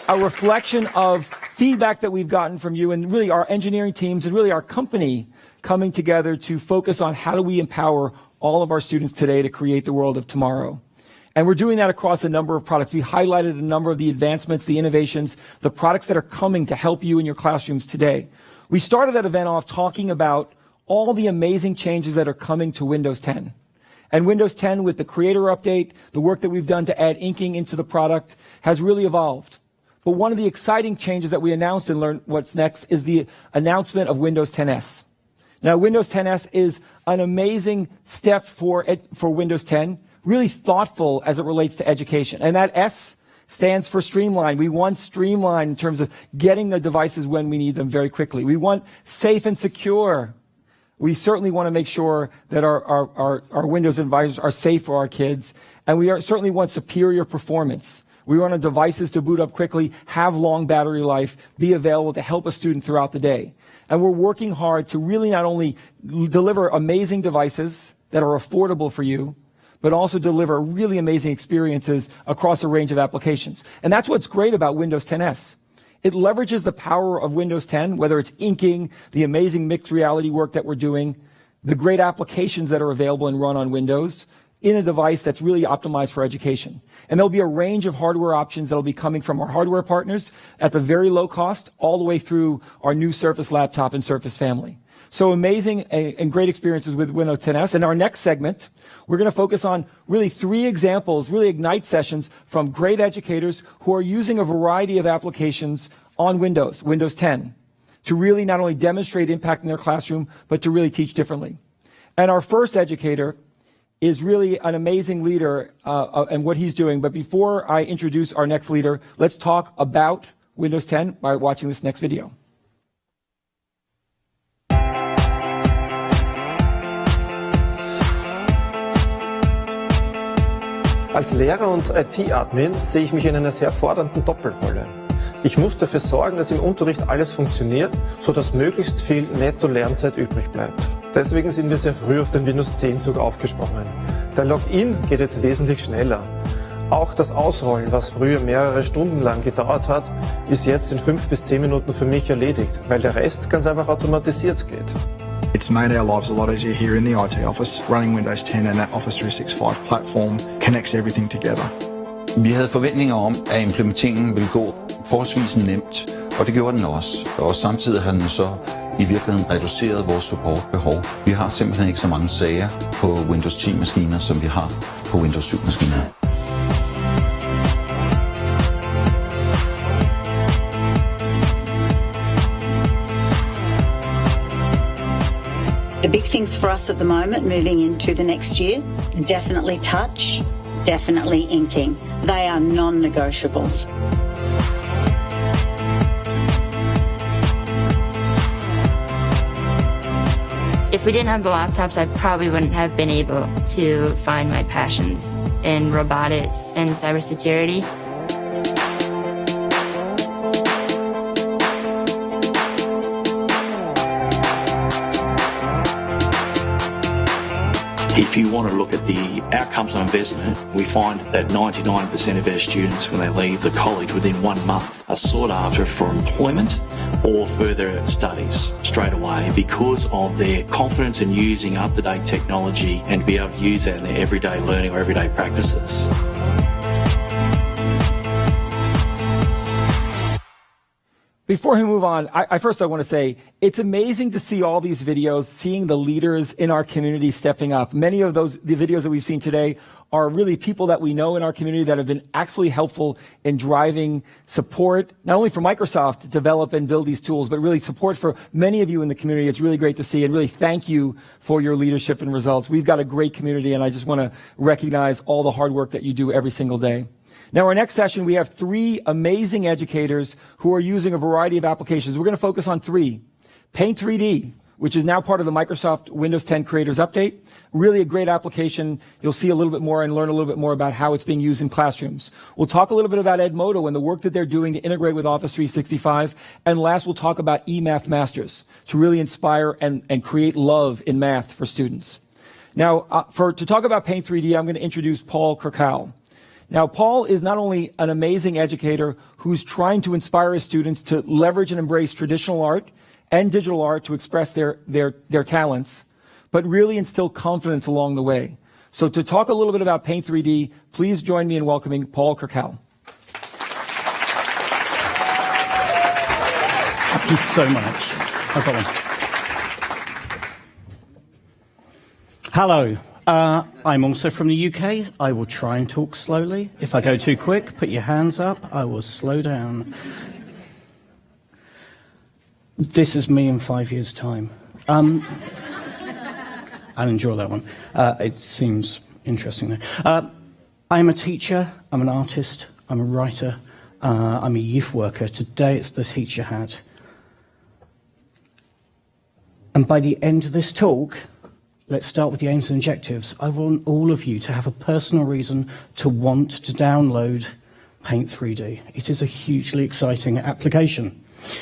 a reflection of feedback that we've gotten from you and really our engineering teams and really our company coming together to focus on how do we empower all of our students today to create the world of tomorrow. And we're doing that across a number of products. We highlighted a number of the advancements, the innovations, the products that are coming to help you in your classrooms today. We started that event off talking about all the amazing changes that are coming to Windows 10. And Windows 10, with the Creator Update, the work that we've done to add inking into the product, has really evolved. But one of the exciting changes that we announced in Learn What's Next is the announcement of Windows 10S. Now, Windows 10S is an amazing step for Windows 10. Really thoughtful as it relates to education. And that S stands for streamline. We want streamline in terms of getting the devices when we need them very quickly. We want safe and secure. We certainly want to make sure that our Windows advisors are safe for our kids. And we certainly want superior performance. We want our devices to boot up quickly, have long battery life, be available to help a student throughout the day. And we're working hard to really not only deliver amazing devices that are affordable for you, but also deliver really amazing experiences across a range of applications. And that's what's great about Windows 10S. It leverages the power of Windows 10, whether it's inking, the amazing mixed reality work that we're doing, the great applications that are available and run on Windows, in a device that's really optimized for education. And there'll be a range of hardware options that'll be coming from our hardware partners at the very low cost, all the way through our new Surface laptop and Surface family. So amazing and great experiences with Windows 10S. In our next segment, we're going to focus on really 3 examples, really Ignite sessions from great educators who are using a variety of applications on Windows 10. to really not only demonstrate impact in their classroom, but to really teach differently. And our first educator is really an amazing leader and what he's doing. But before I introduce our next leader, let's talk about Windows 10 by watching this next video. Als Lehrer und IT-Admin sehe ich mich in einer sehr fordernden Doppelrolle. Ich muss dafür sorgen, dass im Unterricht alles funktioniert, sodass möglichst viel Netto-Lernzeit übrig bleibt. Deswegen sind wir sehr früh auf den Windows 10 Zug aufgesprungen. Der Login geht jetzt wesentlich schneller. Auch das Ausrollen, was früher mehrere Stunden lang gedauert hat, ist jetzt in 5 bis 10 Minuten für mich erledigt, weil der Rest ganz einfach automatisiert geht. It's made our lives a lot easier here in the IT office. Running Windows 10 and that Office 365 platform connects everything together. Vi havde forventninger om, at implementeringen ville gå forholdsvis nemt, og det gjorde den også. Og samtidig har den så i virkeligheden reduceret vores supportbehov. Vi har simpelthen ikke så mange sager på Windows 10-maskiner, som vi har på Windows 7-maskiner. The big things for us at the moment moving into the next year, definitely touch, definitely inking. They are non-negotiables. If we didn't have the laptops, I probably wouldn't have been able to find my passions in robotics and cybersecurity. If you want to look at the outcomes of investment, we find that 99% of our students, when they leave the college within 1 month, are sought after for employment or further studies straight away because of their confidence in using up-to-date technology and to be able to use that in their everyday learning or everyday practices. Before we move on, I want to say it's amazing to see all these videos, seeing the leaders in our community stepping up. Many of the videos that we've seen today are really people that we know in our community that have been actually helpful in driving support, not only for Microsoft to develop and build these tools, but really support for many of you in the community. It's really great to see, and really thank you for your leadership and results. We've got a great community, and I just want to recognize all the hard work that you do every single day. Now, our next session, we have 3 amazing educators who are using a variety of applications. We're going to focus on 3. Paint 3D, which is now part of the Microsoft Windows 10 Creators Update. Really a great application. You'll see a little bit more and learn a little bit more about how it's being used in classrooms. We'll talk a little bit about Edmodo and the work that they're doing to integrate with Office 365. And last, we'll talk about eMath Masters to really inspire and create love in math for students. Now, to talk about Paint 3D, I'm going to introduce Paul Kirkhow. Now, Paul is not only an amazing educator who's trying to inspire his students to leverage and embrace traditional art and digital art to express their talents, but really instill confidence along the way. So to talk a little bit about Paint 3D, please join me in welcoming Paul Kirkhow. Thank you so much. I've got one. Hello. I'm also from the UK. I will try and talk slowly. If I go too quick, put your hands up. I will slow down. This is me in 5 years' time. I'll enjoy that one. It seems interesting though. I'm a teacher. I'm an artist. I'm a writer. I'm a youth worker. Today it's the teacher hat. And by the end of this talk, let's start with the aims and objectives. I want all of you to have a personal reason to want to download Paint 3D. It is a hugely exciting application.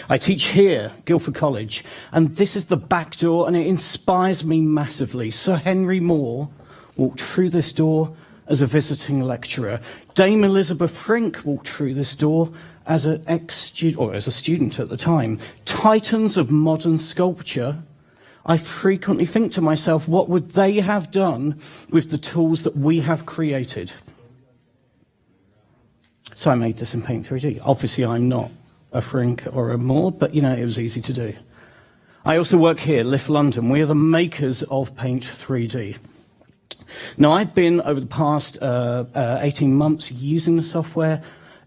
I teach here, Guildford College, and this is the back door, and it inspires me massively. Sir Henry Moore walked through this door as a visiting lecturer. Dame Elizabeth Frink walked through this door as an ex-student, or as a student at the time. Titans of modern sculpture. I frequently think to myself, what would they have done with the tools that we have created? So I made this in Paint 3D. Obviously, I'm not a Frink or a Moore, but, you know, it was easy to do. I also work here, LIFT London. We are the makers of Paint 3D. Now, I've been, over the past 18 months, using the software.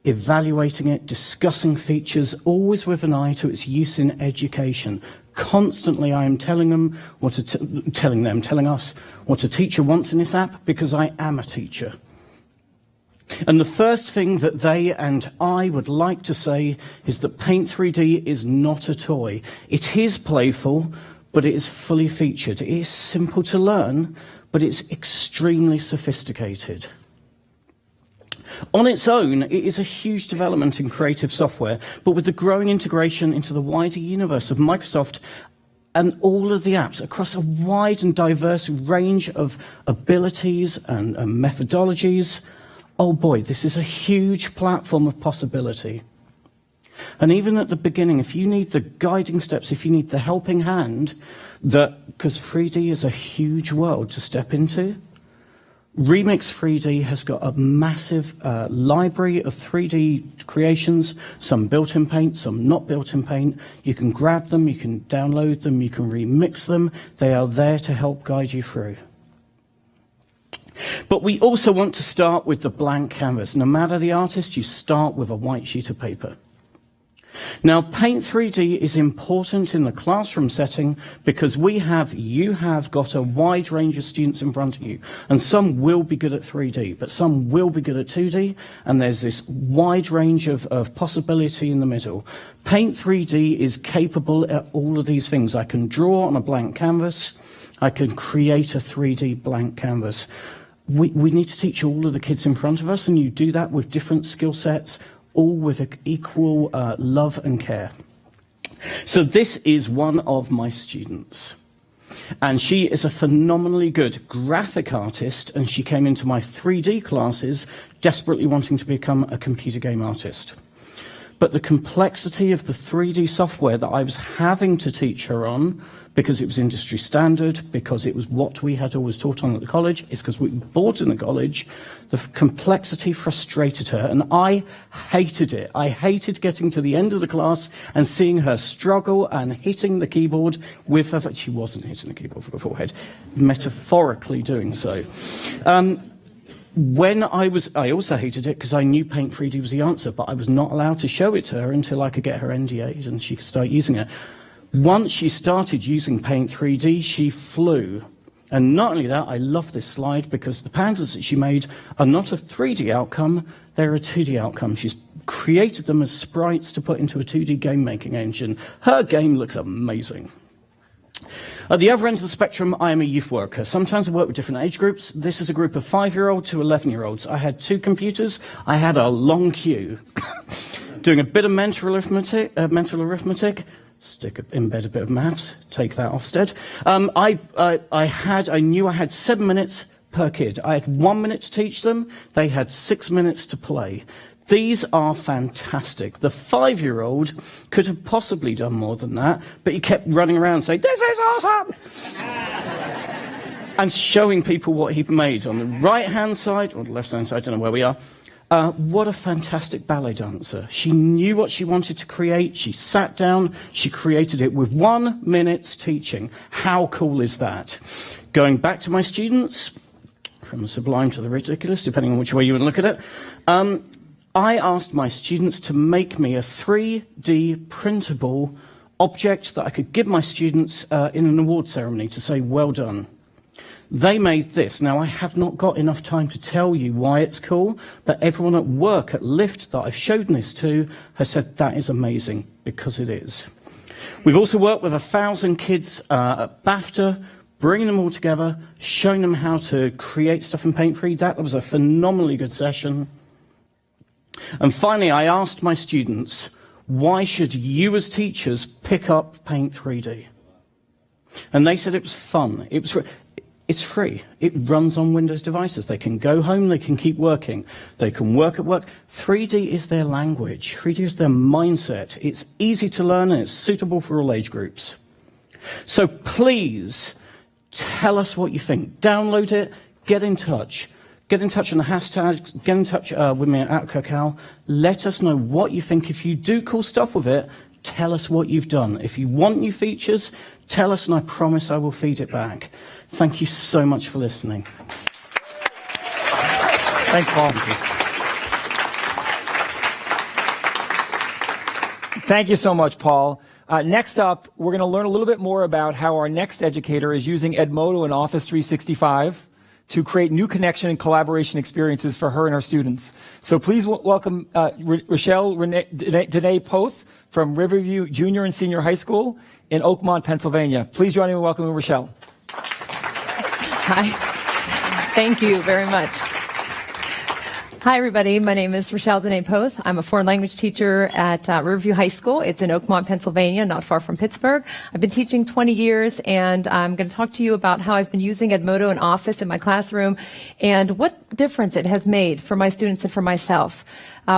evaluating it, discussing features, always with an eye to its use in education. Constantly, I am telling us what a teacher wants in this app, because I am a teacher. And the first thing that they and I would like to say is that Paint 3D is not a toy. It is playful, but it is fully featured. It is simple to learn, but it's extremely sophisticated. On its own, it is a huge development in creative software, but with the growing integration into the wider universe of Microsoft and all of the apps across a wide and diverse range of abilities and methodologies, oh boy, this is a huge platform of possibility. And even at the beginning, if you need the guiding steps, if you need the helping hand, because 3D is a huge world to step into, Remix 3D has got a massive library of 3D creations, some built in Paint, some not built in Paint. You can grab them, you can download them, you can remix them. They are there to help guide you through. But we also want to start with the blank canvas. No matter the artist, you start with a white sheet of paper. Now, Paint 3D is important in the classroom setting because you have got a wide range of students in front of you, and some will be good at 3D, but some will be good at 2D, and there's this wide range of possibility in the middle. Paint 3D is capable at all of these things. I can draw on a blank canvas. I can create a 3D blank canvas. We need to teach all of the kids in front of us, and you do that with different skill sets, all with equal love and care. So this is one of my students. And she is a phenomenally good graphic artist, and she came into my 3D classes desperately wanting to become a computer game artist. But the complexity of the 3D software that I was having to teach her on, because it was industry standard, because it was what we had always taught on at the college, it's because we bought in the college, the complexity frustrated her, and I hated it. I hated getting to the end of the class and seeing her struggle and hitting the keyboard with her, she wasn't hitting the keyboard with her forehead, metaphorically doing so. I also hated it because I knew Paint 3D was the answer, but I was not allowed to show it to her until I could get her NDAs and she could start using it. Once she started using Paint 3D, she flew. And not only that, I love this slide because the pandas that she made are not a 3D outcome, they're a 2D outcome. She's created them as sprites to put into a 2D game-making engine. Her game looks amazing. At the other end of the spectrum, I am a youth worker. Sometimes I work with different age groups. This is a group of 5-year-olds to 11-year-olds. I had 2 computers. I had a long queue. Doing a bit of mental arithmetic, embed a bit of maths, take that Ofsted. I knew I had 7 minutes per kid. I had 1 minute to teach them. They had 6 minutes to play. These are fantastic. The 5-year-old could have possibly done more than that, but he kept running around saying, "This is awesome!" and showing people what he'd made on the right-hand side, or the left-hand side, I don't know where we are. What a fantastic ballet dancer. She knew what she wanted to create. She sat down. She created it with 1 minute's teaching. How cool is that? Going back to my students, from the sublime to the ridiculous, depending on which way you would look at it, I asked my students to make me a 3D printable object that I could give my students in an award ceremony to say, well done. They made this. Now, I have not got enough time to tell you why it's cool, but everyone at work at Lyft that I've shown this to has said that is amazing, because it is. We've also worked with 1,000 kids at BAFTA, bringing them all together, showing them how to create stuff in Paint 3D. That was a phenomenally good session. And finally, I asked my students, why should you as teachers pick up Paint 3D? And they said it was fun. It's free. It runs on Windows devices. They can go home, they can keep working. They can work at work. 3D is their language. 3D is their mindset. It's easy to learn and it's suitable for all age groups. So please tell us what you think. Download it, get in touch. Get in touch on the hashtag, get in touch with me at Cacao. Let us know what you think. If you do cool stuff with it, tell us what you've done. If you want new features, tell us and I promise I will feed it back. Thank you so much for listening. Thanks, Paul. Thank you so much, Paul. Next up, we're going to learn a little bit more about how our next educator is using Edmodo and Office 365 to create new connection and collaboration experiences for her and her students. So please welcome Rochelle Danae Poth from Riverview Junior and Senior High School in Oakmont, Pennsylvania. Please join me in welcoming Rochelle. Hi. Thank you very much. Hi, everybody. My name is Rochelle Danae Poth. I'm a foreign language teacher at Riverview High School. It's in Oakmont, Pennsylvania, not far from Pittsburgh. I've been teaching 20 years, and I'm going to talk to you about how I've been using Edmodo and Office in my classroom and what difference it has made for my students and for myself.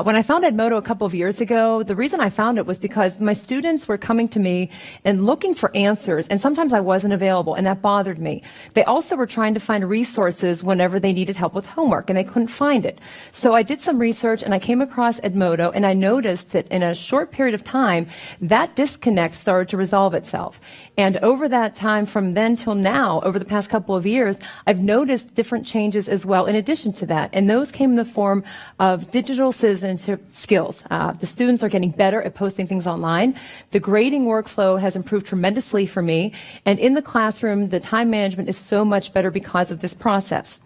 When I found Edmodo a couple of years ago, the reason I found it was because my students were coming to me and looking for answers, and sometimes I wasn't available, and that bothered me. They also were trying to find resources whenever they needed help with homework, and they couldn't find it. So I did some research, and I came across Edmodo, and I noticed that in a short period of time, that disconnect started to resolve itself. And over that time, from then till now, over the past couple of years, I've noticed different changes as well in addition to that, and those came in the form of digital citizenship skills. The students are getting better at posting things online. The grading workflow has improved tremendously for me. And in the classroom, the time management is so much better because of this process.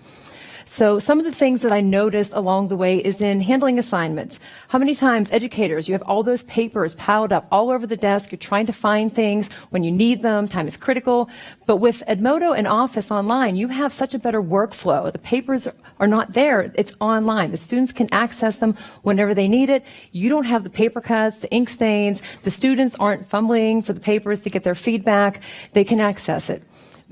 So some of the things that I noticed along the way is in handling assignments. How many times, educators, you have all those papers piled up all over the desk, you're trying to find things when you need them, time is critical. But with Edmodo and Office online, you have such a better workflow. The papers are not there, it's online. The students can access them whenever they need it. You don't have the paper cuts, the ink stains. The students aren't fumbling for the papers to get their feedback. They can access it.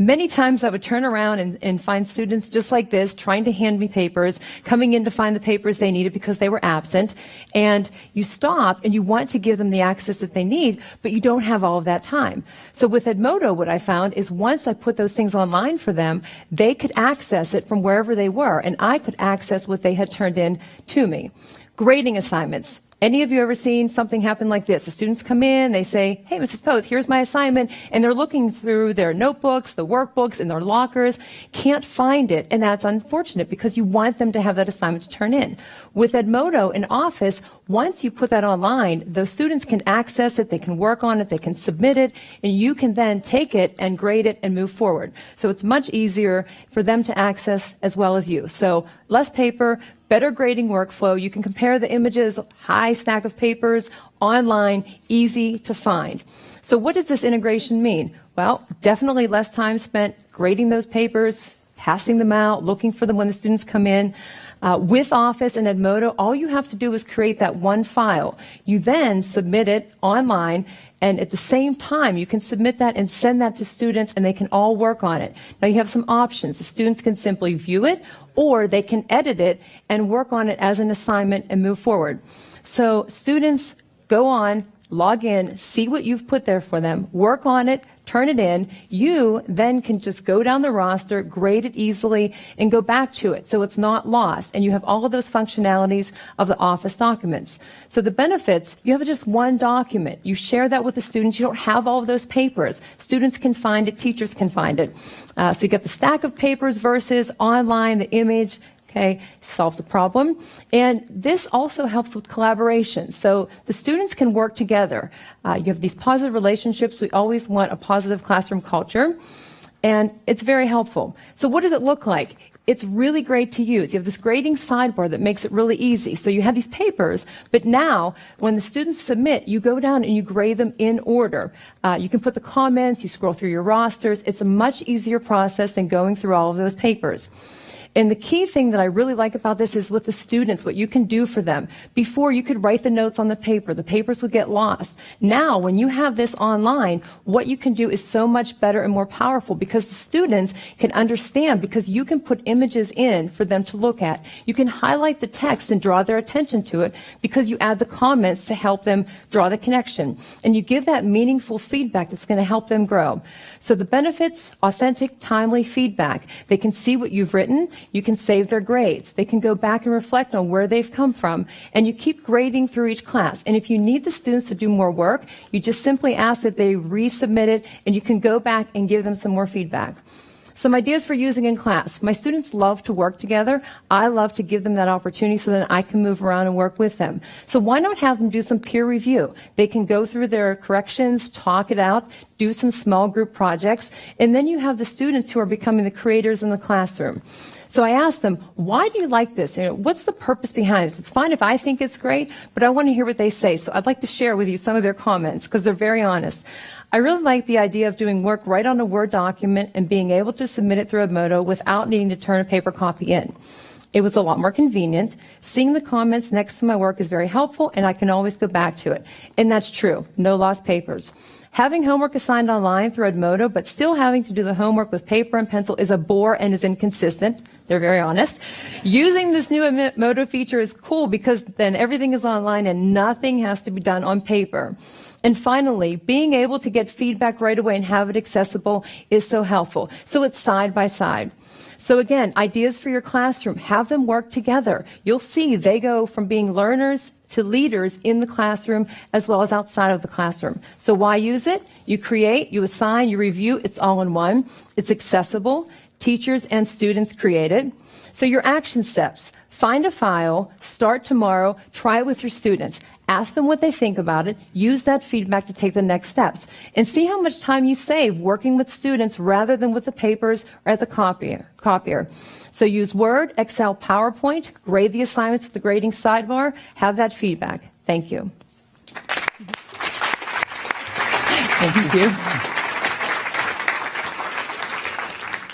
Many times I would turn around and find students just like this, trying to hand me papers, coming in to find the papers they needed because they were absent. And you stop and you want to give them the access that they need, but you don't have all of that time. So with Edmodo, what I found is once I put those things online for them, they could access it from wherever they were, and I could access what they had turned in to me. Grading assignments. Any of you ever seen something happen like this? The students come in, they say, hey, Mrs. Poth, here's my assignment, and they're looking through their notebooks, the workbooks, in their lockers, can't find it, and that's unfortunate because you want them to have that assignment to turn in. With Edmodo and Office, once you put that online, those students can access it, they can work on it, they can submit it, and you can then take it and grade it and move forward. So it's much easier for them to access as well as you. So less paper, better grading workflow. You can compare the images, high stack of papers, online, easy to find. So what does this integration mean? Well, definitely less time spent grading those papers, passing them out, looking for them when the students come in. With Office and Edmodo, all you have to do is create that one file. You then submit it online, and at the same time, you can submit that and send that to students, and they can all work on it. Now, you have some options. The students can simply view it, or they can edit it and work on it as an assignment and move forward. So students go on, log in, see what you've put there for them, work on it, turn it in. You then can just go down the roster, grade it easily, and go back to it so it's not lost. And you have all of those functionalities of the Office documents. So the benefits, you have just one document. You share that with the students. You don't have all of those papers. Students can find it. Teachers can find it. So you get the stack of papers versus online, the image. Okay, solves the problem. And this also helps with collaboration. So the students can work together. You have these positive relationships. We always want a positive classroom culture. And it's very helpful. So what does it look like? It's really great to use. You have this grading sidebar that makes it really easy. So you have these papers, but now when the students submit, you go down and you grade them in order. You can put the comments, you scroll through your rosters. It's a much easier process than going through all of those papers. And the key thing that I really like about this is with the students, what you can do for them. Before, you could write the notes on the papers would get lost. Now, when you have this online, what you can do is so much better and more powerful because the students can understand, because you can put images in for them to look at. You can highlight the text and draw their attention to it because you add the comments to help them draw the connection. And you give that meaningful feedback that's going to help them grow. So the benefits, authentic, timely feedback. They can see what you've written. You can save their grades. They can go back and reflect on where they've come from, and you keep grading through each class. And if you need the students to do more work, you just simply ask that they resubmit it, and you can go back and give them some more feedback. Some ideas for using in class. My students love to work together. I love to give them that opportunity so that I can move around and work with them. So why not have them do some peer review? They can go through their corrections, talk it out, do some small group projects, and then you have the students who are becoming the creators in the classroom. So I asked them, why do you like this? What's the purpose behind this? It's fine if I think it's great, but I want to hear what they say. So I'd like to share with you some of their comments because they're very honest. I really like the idea of doing work right on a Word document and being able to submit it through Edmodo without needing to turn a paper copy in. It was a lot more convenient. Seeing the comments next to my work is very helpful, and I can always go back to it. And that's true. No lost papers. Having homework assigned online through Edmodo, but still having to do the homework with paper and pencil is a bore and is inconsistent. They're very honest. Using this new Edmodo feature is cool because then everything is online and nothing has to be done on paper. And finally, being able to get feedback right away and have it accessible is so helpful. So it's side by side. So again, ideas for your classroom, have them work together. You'll see they go from being learners to leaders in the classroom as well as outside of the classroom. So why use it? You create, you assign, you review, it's all in one. It's accessible. Teachers and students create it. So your action steps, find a file, start tomorrow, try it with your students. Ask them what they think about it, use that feedback to take the next steps, and see how much time you save working with students rather than with the papers or at the copier. So use Word, Excel, PowerPoint, grade the assignments with the grading sidebar, have that feedback. Thank you. Thank you.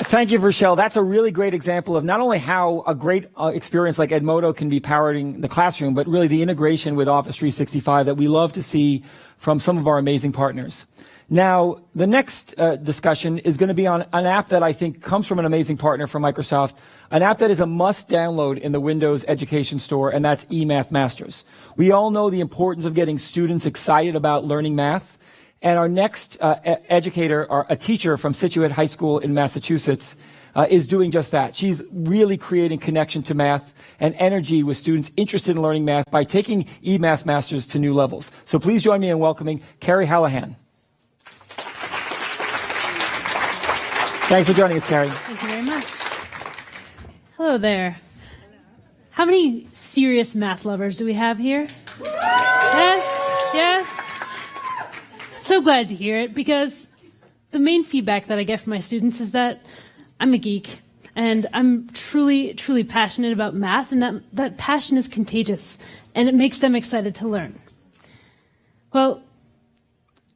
Thank you, Rochelle. That's a really great example of not only how a great experience like Edmodo can be powering the classroom, but really the integration with Office 365 that we love to see from some of our amazing partners. Now, the next discussion is going to be on an app that I think comes from an amazing partner from Microsoft, an app that is a must download in the Windows Education Store, and that's eMath Masters. We all know the importance of getting students excited about learning math. And our next educator, or a teacher from Situate High School in Massachusetts, is doing just that. She's really creating connection to math and energy with students interested in learning math by taking eMath Masters to new levels. So please join me in welcoming Carrie Hallahan. Thanks for joining us, Carrie. Thank you very much. Hello there. How many serious math lovers do we have here? Yes, yes. So glad to hear it, because the main feedback that I get from my students is that I'm a geek and I'm truly, truly passionate about math, and that passion is contagious and it makes them excited to learn. Well,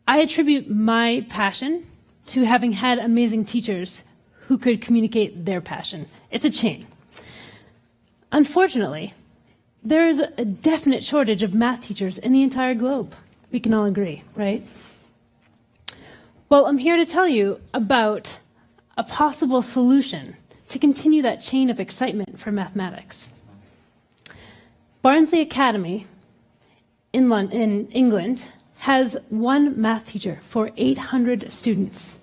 I attribute my passion to having had amazing teachers who could communicate their passion. It's a chain. Unfortunately, there is a definite shortage of math teachers in the entire globe. We can all agree, right? Well, I'm here to tell you about a possible solution to continue that chain of excitement for mathematics. Barnsley Academy in England has one math teacher for 800 students.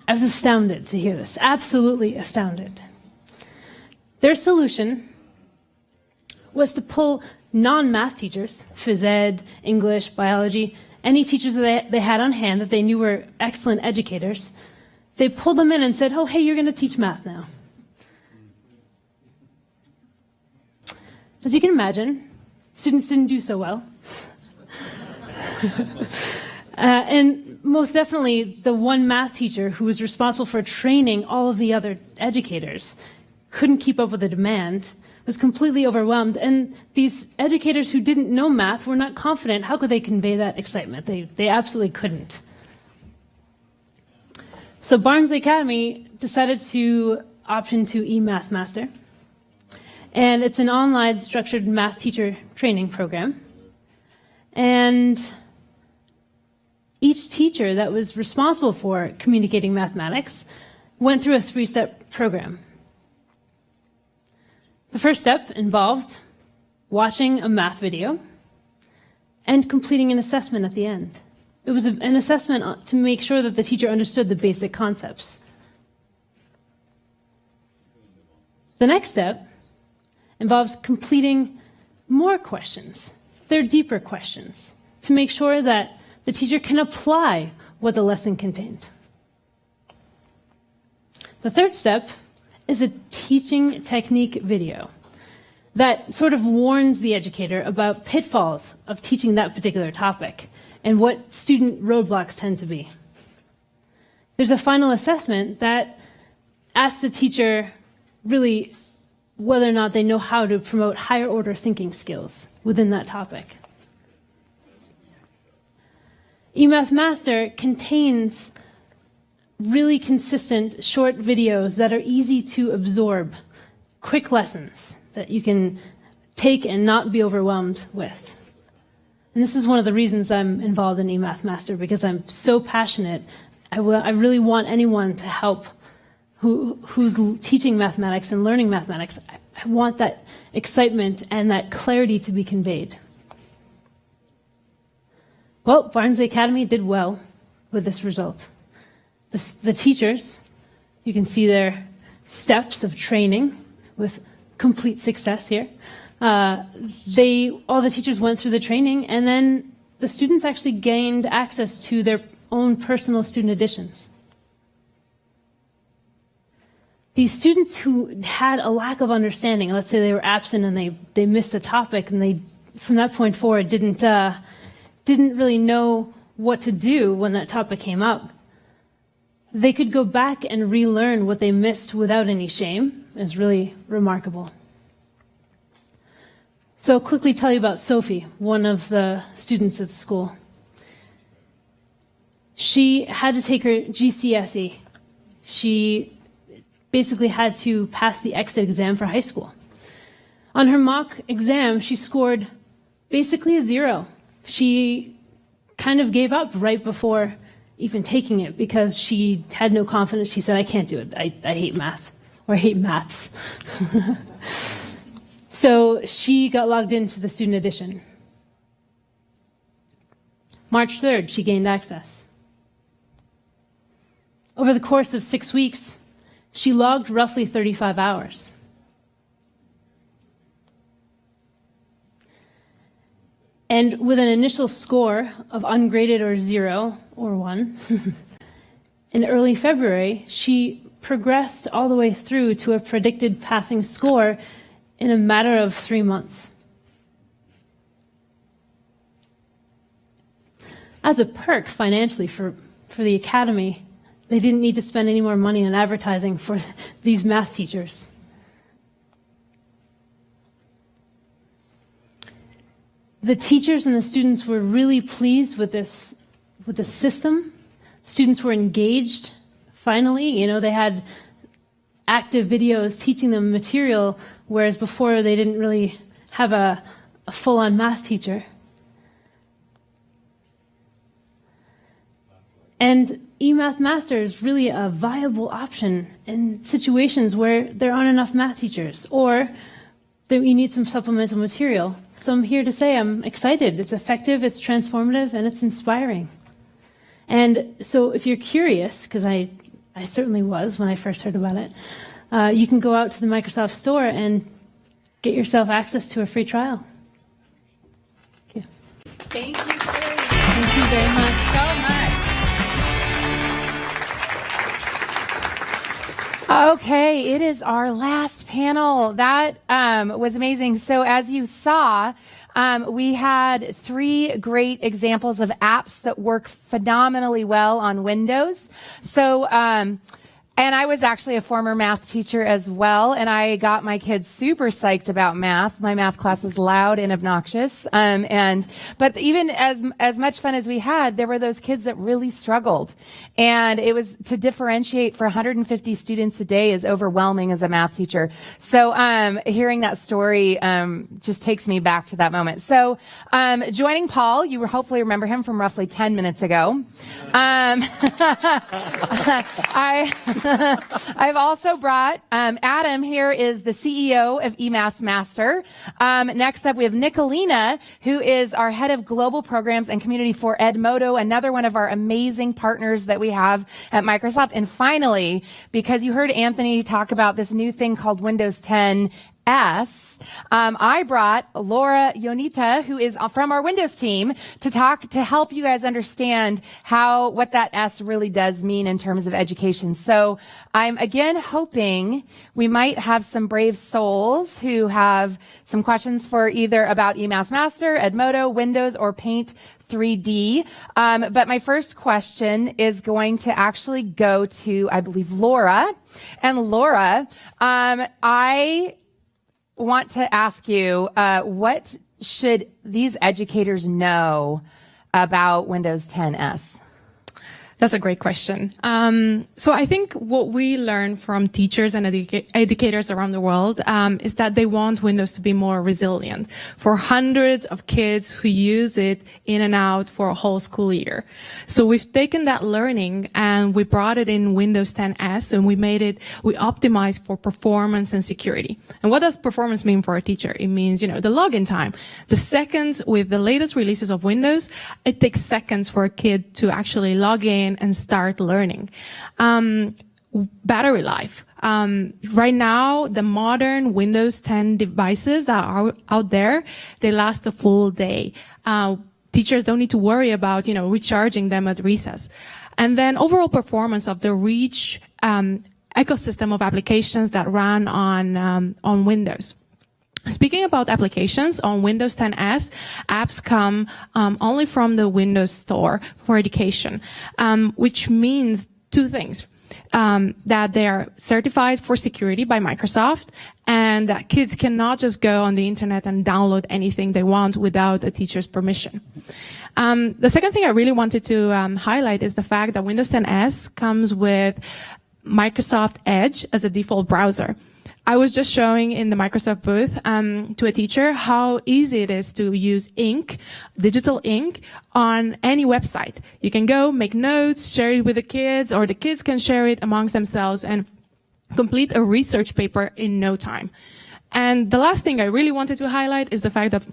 I was astounded to hear this, absolutely astounded. Their solution was to pull non-math teachers, phys ed, English, biology, any teachers that they had on hand that they knew were excellent educators. They pulled them in and said, oh, hey, you're going to teach math now. As you can imagine, students didn't do so well. And most definitely, the one math teacher who was responsible for training all of the other educators couldn't keep up with the demand, was completely overwhelmed, and these educators who didn't know math were not confident. How could they convey that excitement? They absolutely couldn't. So Barnsley Academy decided to option to eMath Master, and it's an online structured math teacher training program. And each teacher that was responsible for communicating mathematics went through a 3-step program. The first step involved watching a math video and completing an assessment at the end. It was an assessment to make sure that the teacher understood the basic concepts. The next step involves completing more questions. They're deeper questions to make sure that the teacher can apply what the lesson contained. The third step is a teaching technique video that sort of warns the educator about pitfalls of teaching that particular topic and what student roadblocks tend to be. There's a final assessment that asks the teacher really whether or not they know how to promote higher order thinking skills within that topic. eMath Master contains really consistent short videos that are easy to absorb, quick lessons that you can take and not be overwhelmed with. And this is one of the reasons I'm involved in eMath Master, because I'm so passionate. I really want anyone to help who's teaching mathematics and learning mathematics. I want that excitement and that clarity to be conveyed. Well, Barnsley Academy did well with this result. The teachers, you can see their steps of training with complete success here. All the teachers went through the training, and then the students actually gained access to their own personal student editions. These students who had a lack of understanding, let's say they were absent and they missed a topic, and they, from that point forward, didn't really know what to do when that topic came up, they could go back and relearn what they missed without any shame. It was really remarkable. So I'll quickly tell you about Sophie, one of the students at the school. She had to take her GCSE. She basically had to pass the exit exam for high school. On her mock exam, she scored basically a 0. She kind of gave up right before even taking it because she had no confidence. She said, I can't do it. I hate math, or I hate maths. So she got logged into the student edition. March 3rd, she gained access. Over the course of 6 weeks, she logged roughly 35 hours. And with an initial score of ungraded or 0 or 1, in early February, she progressed all the way through to a predicted passing score in a matter of 3 months. As a perk financially for the academy, they didn't need to spend any more money on advertising for these math teachers. The teachers and the students were really pleased with the system. Students were engaged. Finally, they had active videos teaching them material, whereas before they didn't really have a full-on math teacher. And eMath Master is really a viable option in situations where there aren't enough math teachers or that you need some supplemental material. So I'm here to say I'm excited. It's effective, it's transformative, and it's inspiring. And so if you're curious, because I certainly was when I first heard about it, you can go out to the Microsoft Store and get yourself access to a free trial. Thank you. Thank you, Carrie. Thank you very much. So much. Okay, it is our last panel. That was amazing. So as you saw, we had 3 great examples of apps that work phenomenally well on Windows. So, and I was actually a former math teacher as well, and I got my kids super psyched about math. My math class was loud and obnoxious, but even as much fun as we had, there were those kids that really struggled, and it was to differentiate for 150 students a day is overwhelming as a math teacher. So hearing that story just takes me back to that moment. So joining Paul, you hopefully remember him from roughly 10 minutes ago. I've also brought Adam. Here is the CEO of eMath Master. Next up, we have Nicolina, who is our head of global programs and community for Edmodo, another one of our amazing partners that we have at Microsoft. And finally, because you heard Anthony talk about this new thing called Windows 10, 10S, I brought Laura Yonita, who is from our Windows team, to help you guys understand what that S really does mean in terms of education. So I'm again hoping we might have some brave souls who have some questions for either about eMass Master, Edmodo, Windows, or Paint 3D. But my first question is going to actually go to, I believe, Laura. And Laura, I want to ask you, what should these educators know about Windows 10S? That's a great question. So I think what we learn from teachers and educators around the world is that they want Windows to be more resilient for hundreds of kids who use it in and out for a whole school year. So we've taken that learning and we brought it in Windows 10S and we optimized for performance and security. And what does performance mean for a teacher? It means, the login time. The seconds with the latest releases of Windows, it takes seconds for a kid to actually log in and start learning. Battery life. Right now, the modern Windows 10 devices that are out there, they last a full day. Teachers don't need to worry about, recharging them at recess. And then overall performance of the rich ecosystem of applications that run on Windows. Speaking about applications, on Windows 10S, apps come only from the Windows Store for education, which means two things. That they are certified for security by Microsoft, and that kids cannot just go on the internet and download anything they want without a teacher's permission. The second thing I really wanted to highlight is the fact that Windows 10S comes with Microsoft Edge as a default browser. I was just showing in the Microsoft booth to a teacher how easy it is to use ink, digital ink, on any website. You can go, make notes, share it with the kids, or the kids can share it amongst themselves and complete a research paper in no time. And the last thing I really wanted to highlight is the fact that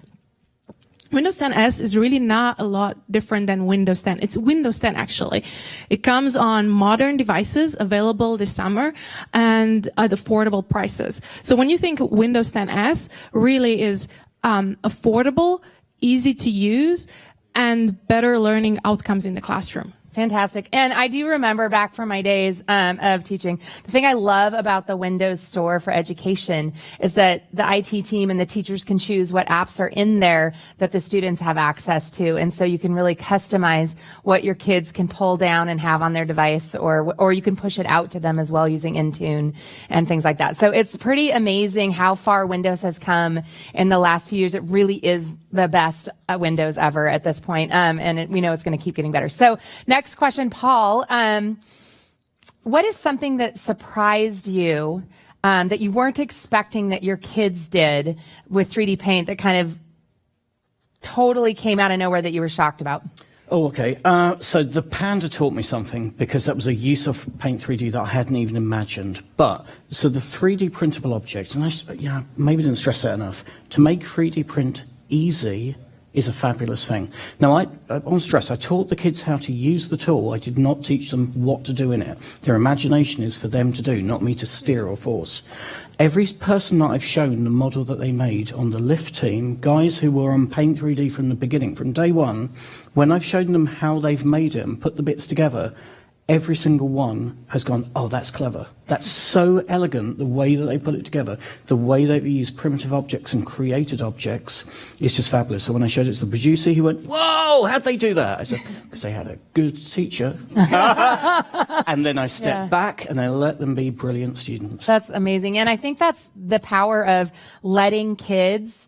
Windows 10S is really not a lot different than Windows 10. It's Windows 10, actually. It comes on modern devices available this summer and at affordable prices. So when you think Windows 10S really is affordable, easy to use, and better learning outcomes in the classroom. Fantastic. And I do remember back from my days of teaching, the thing I love about the Windows Store for education is that the IT team and the teachers can choose what apps are in there that the students have access to. And so you can really customize what your kids can pull down and have on their device, or you can push it out to them as well using Intune and things like that. So it's pretty amazing how far Windows has come in the last few years. It really is the best Windows ever at this point. And we know it's going to keep getting better. So next question, Paul. What is something that surprised you that you weren't expecting that your kids did with 3D Paint that kind of totally came out of nowhere that you were shocked about? Oh, okay. So the Panda taught me something because that was a use of Paint 3D that I hadn't even imagined. But, so the 3D printable objects, and I maybe didn't stress that enough, to make 3D print easy is a fabulous thing. Now, on stress, I taught the kids how to use the tool. I did not teach them what to do in it. Their imagination is for them to do, not me to steer or force. Every person that I've shown the model that they made on the lift team, guys who were on Paint 3D from the beginning, from day one, when I've shown them how they've made it and put the bits together, every single one has gone, oh, that's clever. That's so elegant, the way that they put it together, the way they use primitive objects and created objects is just fabulous. So when I showed it to the producer, he went, whoa, how'd they do that? I said, because they had a good teacher. And then I stepped back and I let them be brilliant students. That's amazing. And I think that's the power of letting kids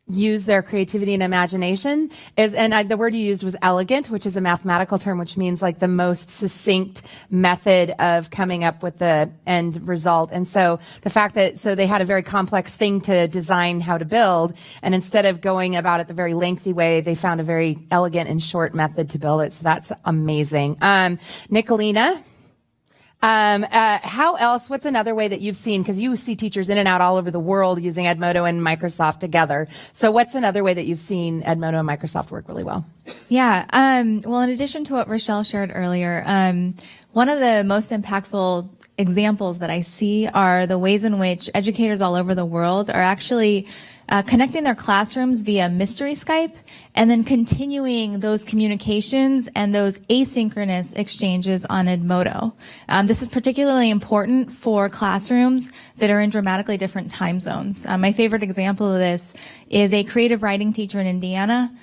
use their creativity and imagination the word you used was elegant, which is a mathematical term, which means like the most succinct method of coming up with the end result. And so the fact that, they had a very complex thing to design how to build, and instead of going about it the very lengthy way, they found a very elegant and short method to build it. So that's amazing. Nicolina, how else, what's another way that you've seen, because you see teachers in and out all over the world using Edmodo and Microsoft together. So what's another way that you've seen Edmodo and Microsoft work really well? Yeah. Well, in addition to what Rochelle shared earlier, one of the most impactful examples that I see are the ways in which educators all over the world are actually connecting their classrooms via mystery Skype and then continuing those communications and those asynchronous exchanges on Edmodo. This is particularly important for classrooms that are in dramatically different time zones. My favorite example of this is a creative writing teacher in Indiana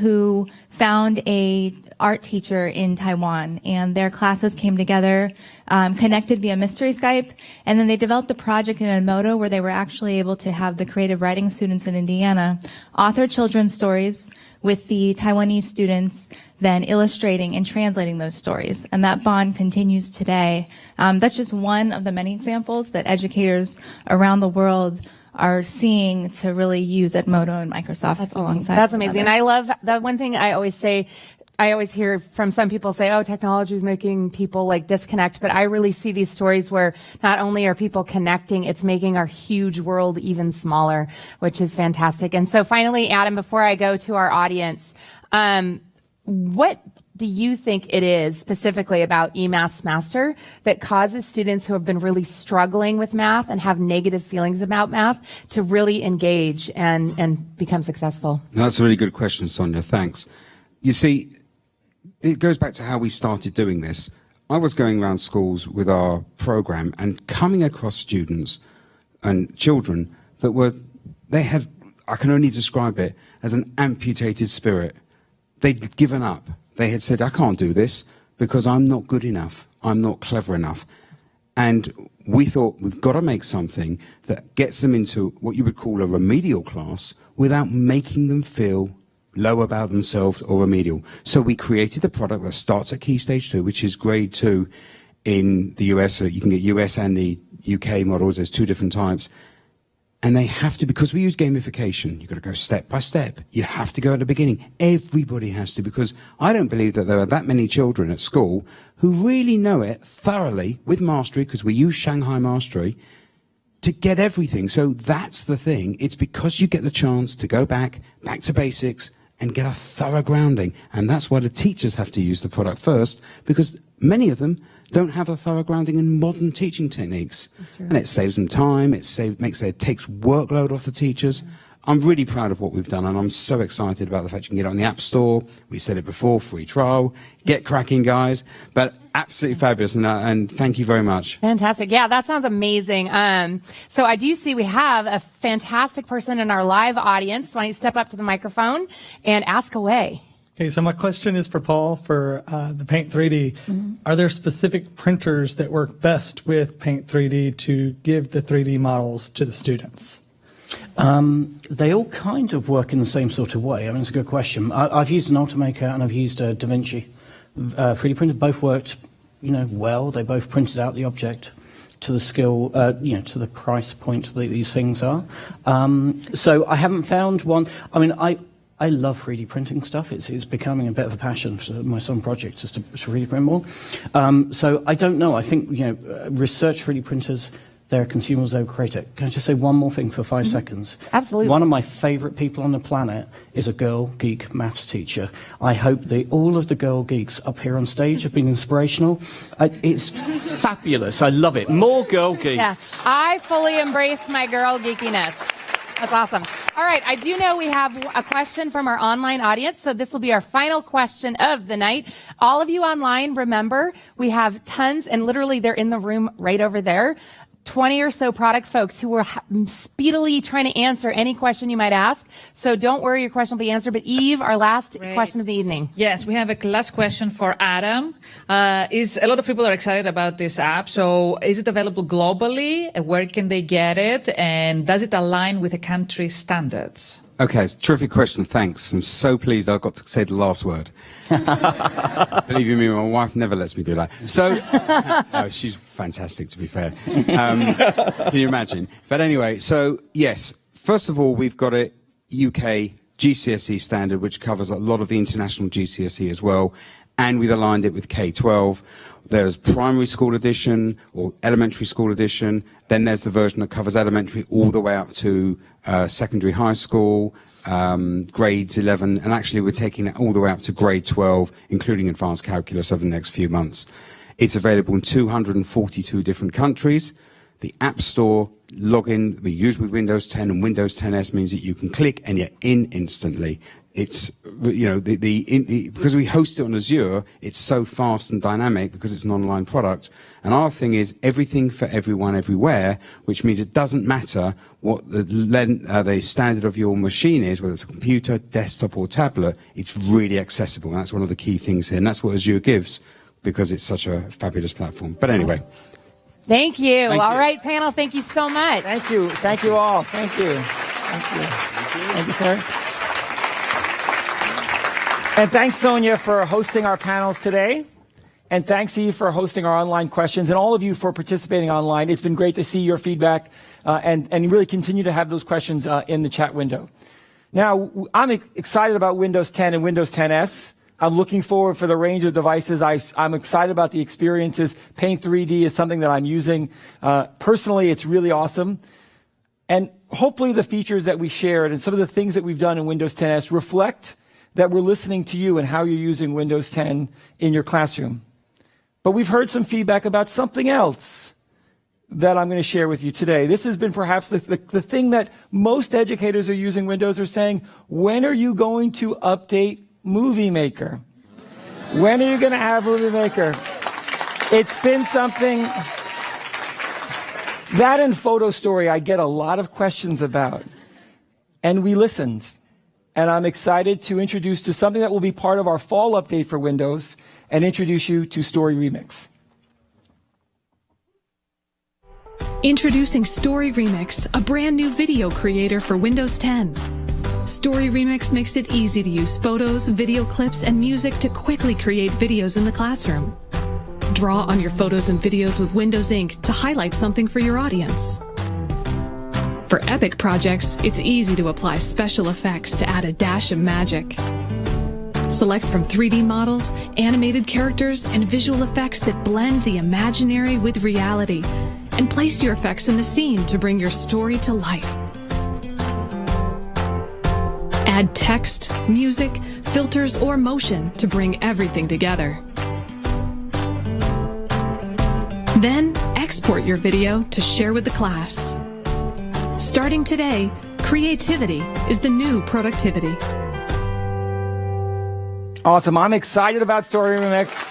who found a art teacher in Taiwan, and their classes came together, connected via mystery Skype, and then they developed a project in Edmodo where they were actually able to have the creative writing students in Indiana author children's stories with the Taiwanese students then illustrating and translating those stories. And that bond continues today. That's just one of the many examples that educators around the world are seeing to really use Edmodo and Microsoft alongside. That's amazing. And I love that one thing I always say. I always hear from some people say, oh, technology is making people like disconnect. But I really see these stories where not only are people connecting, it's making our huge world even smaller, which is fantastic. And so finally, Adam, before I go to our audience, what do you think it is specifically about eMaths Master that causes students who have been really struggling with math and have negative feelings about math to really engage and become successful? That's a really good question, Sonia. Thanks. You see, it goes back to how we started doing this. I was going around schools with our program and coming across students and children that they had, I can only describe it as an amputated spirit. They'd given up. They had said, I can't do this because I'm not good enough. I'm not clever enough. And we thought we've got to make something that gets them into what you would call a remedial class without making them feel low about themselves or remedial. So we created a product that starts at Key Stage 2, which is grade 2 in the US. So you can get US and the UK models. There's two different types. And they have to, because we use gamification, you've got to go step by step. You have to go at the beginning. Everybody has to, because I don't believe that there are that many children at school who really know it thoroughly with mastery, because we use Shanghai Mastery, to get everything. So that's the thing. It's because you get the chance to go back to basics, and get a thorough grounding. And that's why the teachers have to use the product first, because many of them don't have a thorough grounding in modern teaching techniques. And it saves them time, takes workload off the teachers. I'm really proud of what we've done, and I'm so excited about the fact you can get it on the App Store. We said it before, free trial. Get cracking, guys. But absolutely fabulous, and thank you very much. Fantastic. Yeah, that sounds amazing. So I do see we have a fantastic person in our live audience. Why don't you step up to the microphone and ask away? Okay, so my question is for Paul for the Paint 3D. Are there specific printers that work best with Paint 3D to give the 3D models to the students? They all kind of work in the same sort of way. I mean, it's a good question. I've used an Ultimaker and I've used a DaVinci 3D printer. Both worked, well. They both printed out the object to the skill, to the price point that these things are. So I haven't found one. I mean, I love 3D printing stuff. It's becoming a bit of a passion for my son's project, just to 3D print more. So I don't know. I think, research 3D printers. They're consumers, they'll create it. Can I just say one more thing for 5 seconds? Absolutely. One of my favorite people on the planet is a girl geek maths teacher. I hope that all of the girl geeks up here on stage have been inspirational. It's fabulous. I love it. More girl geeks. Yeah, I fully embrace my girl geekiness. That's awesome. All right, I do know we have a question from our online audience, so this will be our final question of the night. All of you online, remember, we have tons, and literally they're in the room right over there, 20 or so product folks who are speedily trying to answer any question you might ask. So don't worry, your question will be answered. But Eve, our last question of the evening. Yes, we have a last question for Adam. A lot of people are excited about this app. So is it available globally? Where can they get it? And does it align with the country's standards? Okay, it's a terrific question. Thanks. I'm so pleased I got to say the last word. Believe you me, my wife never lets me do that. So, she's fantastic, to be fair. Can you imagine? But anyway, so yes, first of all, we've got a UK GCSE standard, which covers a lot of the international GCSE as well. And we've aligned it with K-12. There's primary school edition or elementary school edition. Then there's the version that covers elementary all the way up to secondary high school, grades 11. And actually, we're taking it all the way up to grade 12, including advanced calculus over the next few months. It's available in 242 different countries. The App Store login we use with Windows 10 and Windows 10s means that you can click and you're in instantly. It's, because we host it on Azure, it's so fast and dynamic because it's an online product. And our thing is everything for everyone, everywhere, which means it doesn't matter what the standard of your machine is, whether it's a computer, desktop, or tablet. It's really accessible. And that's one of the key things here. And that's what Azure gives because it's such a fabulous platform. But anyway. Thank you. Thank All you. right, panel, thank you so much. Thank you. Thank you all. Thank you. Thank you. Thank you, sir. And thanks, Sonia, for hosting our panels today. And thanks, Eve, for hosting our online questions, and all of you for participating online. It's been great to see your feedback and really continue to have those questions in the chat window. Now, I'm excited about Windows 10 and Windows 10s. I'm looking forward for the range of devices. I'm excited about the experiences. Paint 3D is something that I'm using. Personally, it's really awesome. And hopefully the features that we shared and some of the things that we've done in Windows 10s reflect that we're listening to you and how you're using Windows 10 in your classroom. But we've heard some feedback about something else that I'm going to share with you today. This has been perhaps the thing that most educators are using Windows are saying, when are you going to update Movie Maker? When are you going to have Movie Maker? It's been something that in Photo Story I get a lot of questions about. And we listened. And I'm excited to introduce to something that will be part of our fall update for Windows and introduce you to Story Remix. Introducing Story Remix, a brand new video creator for Windows 10. Story Remix makes it easy to use photos, video clips, and music to quickly create videos in the classroom. Draw on your photos and videos with Windows Ink to highlight something for your audience. For epic projects, it's easy to apply special effects to add a dash of magic. Select from 3D models, animated characters, and visual effects that blend the imaginary with reality, and place your effects in the scene to bring your story to life. Add text, music, filters, or motion to bring everything together. Then, export your video to share with the class. Starting today, creativity is the new productivity. Awesome. I'm excited about Story Remix.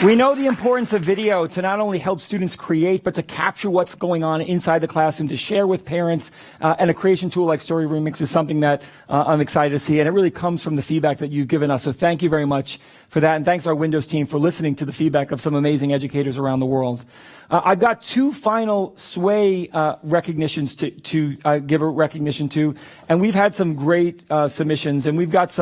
We know the importance of video to not only help students create, but to capture what's going on inside the classroom, to share with parents, and a creation tool like Story Remix is something that I'm excited to see, and it really comes from the feedback that you've given us. So thank you very much for that, and thanks our Windows team for listening to the feedback of some amazing educators around the world. I've got two final SWAY recognitions to give a recognition to, and we've had some great submissions, and we've got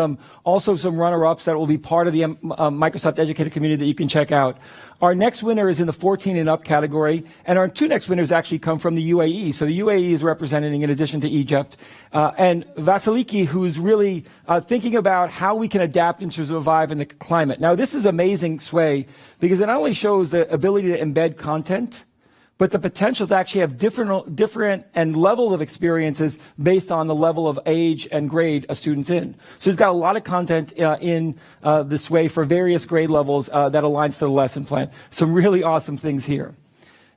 also some runner-ups that will be part of the Microsoft Educator community that you can check out. Our next winner is in the 14 and up category, and our two next winners actually come from the UAE. So the UAE is representing in addition to Egypt. And Vasiliki, who's really thinking about how we can adapt and survive in the climate. Now, this is amazing, SWAY, because it not only shows the ability to embed content, but the potential to actually have different and level of experiences based on the level of age and grade a student's in. So it's got a lot of content in this way for various grade levels that aligns to the lesson plan. Some really awesome things here.